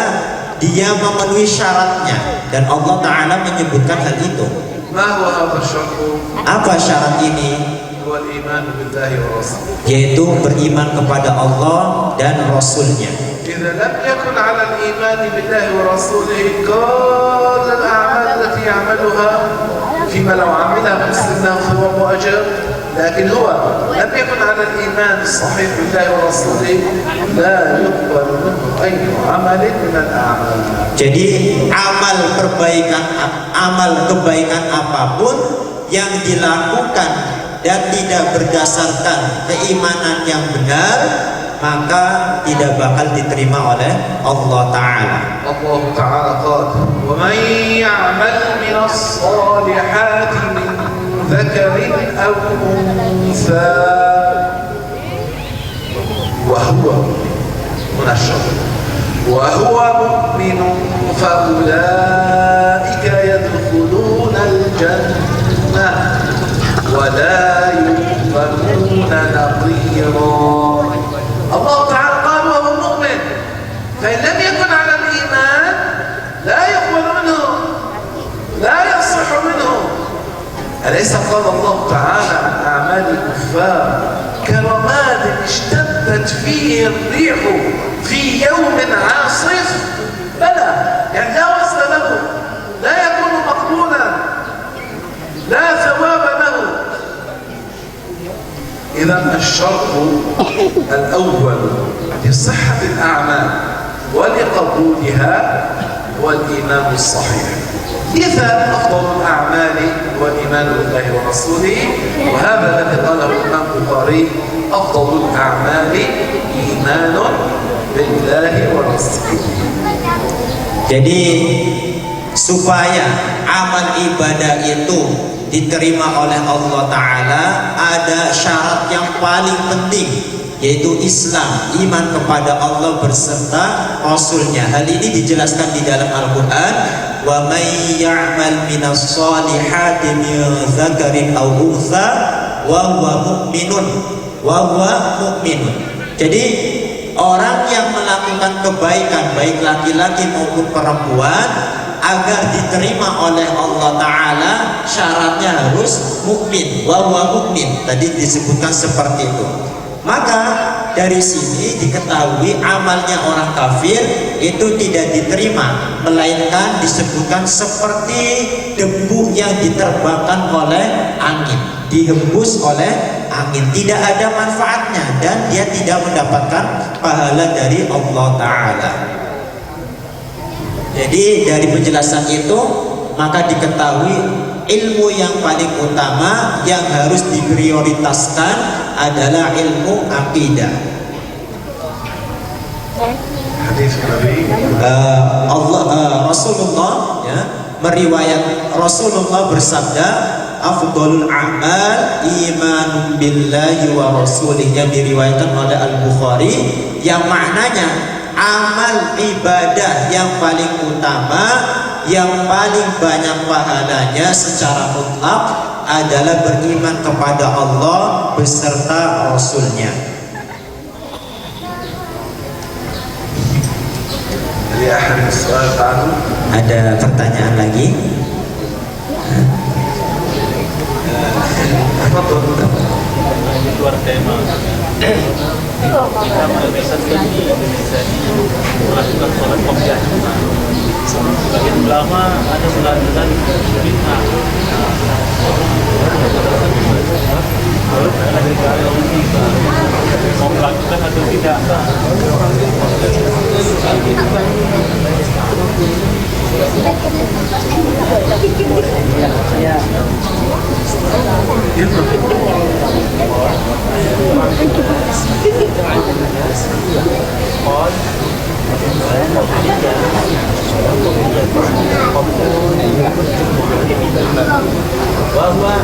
dia memenuhi syaratnya, dan Allah Ta'ala menyebutkan hal itu. ما هو هذا الشرط؟ Apa syarat ini? هو الإيمان بالله ورسوله. Yaitu beriman kepada Allah dan Rasulnya. إذا لم يكن على الإيمان بالله ورسوله كل الأعمال التي يعملها فيما لو عملها مسلم له ثواب وأجر، لكن هو لم يكن على الإيمان الصحيح بالله ورسوله لا يقبل منه أي عمل من الأعمال. Jadi amal kebaikan apapun yang dilakukan dan tidak berdasarkan keimanan yang benar, maka tidak bakal diterima oleh Allah Ta'ala. الله تعالى قال: ومن يعمل من الصالحات من ذكر أو أنثى وهو مؤمن فأولئك يدخلون الجنة ولا يظلمون نقيرا. الله تعالى قال وهو مؤمن، فإن لم يكن على الإيمان لا يقبل منه، لا يصح منه. أليس قال الله تعالى عن أعمال الكفار كرماد اشتدت فيه الريح في يوم عاصف؟ بلى، يعني لا وزن له، لا يكون مقبولا، لا ثواب له. إذا الشرط الأول لصحة الأعمال ولقبولها هو الإيمان الصحيح. إذا أفضل الأعمال هو الإيمان بالله ورسوله، وهذا الذي قاله الإمام البخاري: أفضل الأعمال إيمان بالله ورسوله. Jadi supaya amal ibadah itu diterima oleh Allah Ta'ala, ada syarat yang paling penting, yaitu Islam, iman kepada Allah beserta Rasulnya. Hal ini dijelaskan di dalam Al-Quran: wa may ya'mal minas solihati min dzakarin aw untha wa huwa mu'minun. Jadi orang yang melakukan kebaikan, baik laki-laki maupun perempuan, agar diterima oleh Allah Ta'ala, syaratnya harus mukmin, wa huwa mukmin. Tadi disebutkan seperti itu. Maka dari sini diketahui amalnya orang kafir itu tidak diterima, melainkan disebutkan seperti debu yang diterbangkan oleh angin, dihembus oleh angin, tidak ada manfaatnya dan dia tidak mendapatkan pahala dari Allah Ta'ala. Jadi dari penjelasan itu maka diketahui ilmu yang paling utama yang harus diprioritaskan adalah ilmu akidah. Hadis Nabi Rasulullah ya, meriwayat Rasulullah bersabda, afdhalul a'mal imanun billahi wa rasulih, yang diriwayatkan oleh Al-Bukhari, yang maknanya amal ibadah yang paling utama, yang paling banyak pahalanya secara mutlak adalah beriman kepada Allah beserta Rasulnya. Ada pertanyaan lagi? Di luar tema, kita bisa melakukan sholat qobliyah Jumat. Sebagian ulama ada mengatakan bid'ah. Mau melakukan atau tidak? Bahwa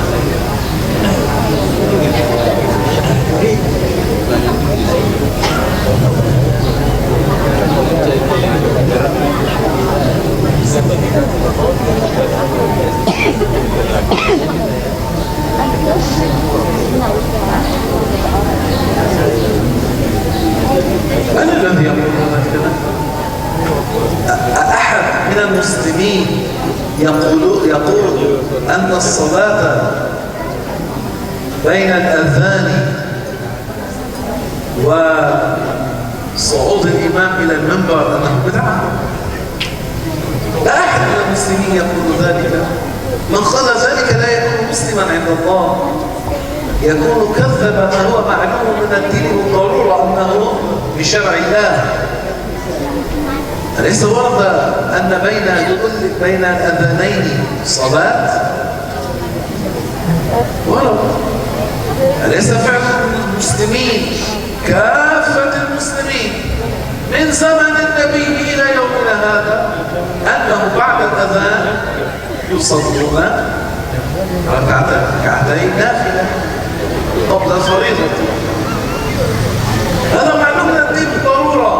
من الذي يقول هكذا؟ أحد من المسلمين يقول أن الصلاة بين الأذان وصعود الإمام إلى المنبر أنه بدعة؟ لا أحد من المسلمين يقول ذلك. من قال ذلك لا يكون مسلما عند الله، يكون كذب ما هو معلوم من الدين بالضرورة أنه بشرع الله. أليس ورد أن بين الأذانين صلاة؟ ورد. أليس فعل المسلمين كافة المسلمين من زمن النبي إلى يومنا هذا أنه بعد الأذان يصلون ركعتين نافلة قبل الفريضة. هذا معلوم من الدين بالضرورة.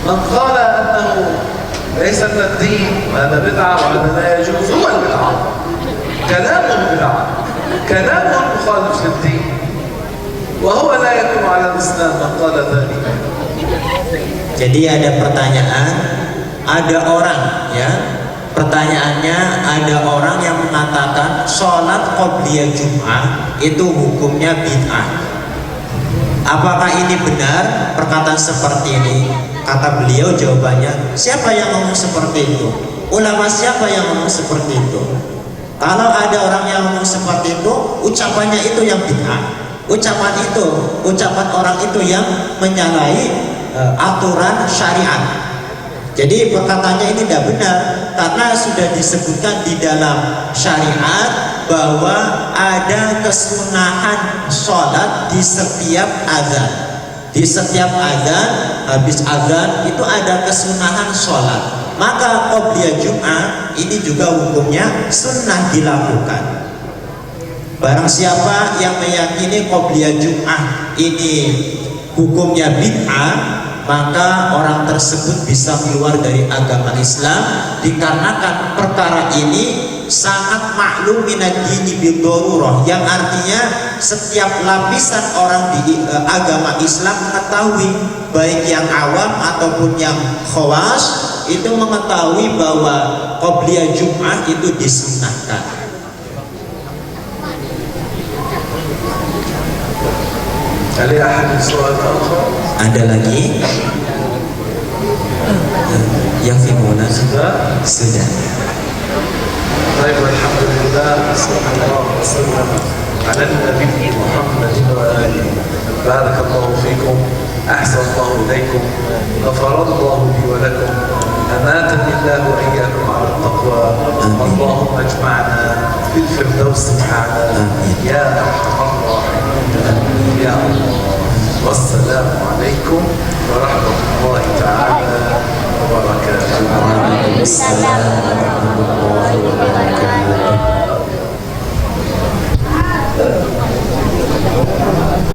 من قال أنه ليس من الدين وهذا بدعة وهذا لا يجوز هو البدعة، كلامه بدعة، كلامه مخالف للدين، وهو لا يكون على الإسلام من قال ذلك. Jadi ada pertanyaan, ada orang ya, pertanyaannya ada orang yang mengatakan sholat qobliyah Jum'ah itu hukumnya bid'ah. Apakah ini benar perkataan seperti ini? Kata beliau jawabannya, siapa yang ngomong seperti itu? Ulama siapa yang ngomong seperti itu? Kalau ada orang yang ngomong seperti itu, ucapannya itu yang bid'ah. Ucapan orang itu yang menyalahi aturan syariat. Jadi perkataannya ini tidak benar, karena sudah disebutkan di dalam syariat bahwa ada kesunahan sholat di setiap azan. Di setiap azan, habis azan itu ada kesunahan sholat. Maka qobliyah Jum'ah ini juga hukumnya sunnah dilakukan. Barang siapa yang meyakini qobliyah Jum'ah ini hukumnya bid'ah, maka orang tersebut bisa keluar dari agama Islam, dikarenakan perkara ini sangat maklum minad dini bid-darurah, yang artinya setiap lapisan orang di agama Islam mengetahui, baik yang awam ataupun yang khawas, itu mengetahui bahwa qobliyah Jum'ah itu disunnahkan. Ada lagi? Yang Fimona sudah. طيب والحمد لله صلى الله وسلم على النبي محمد وآله. بارك الله فيكم، أحسن الله إليكم، غفر الله لي ولكم، أماتني الله وإياكم على التقوى. اللهم اجمعنا في الفردوس معنا يا أرحم الراحمين يا الله. والسلام عليكم ورحمة الله.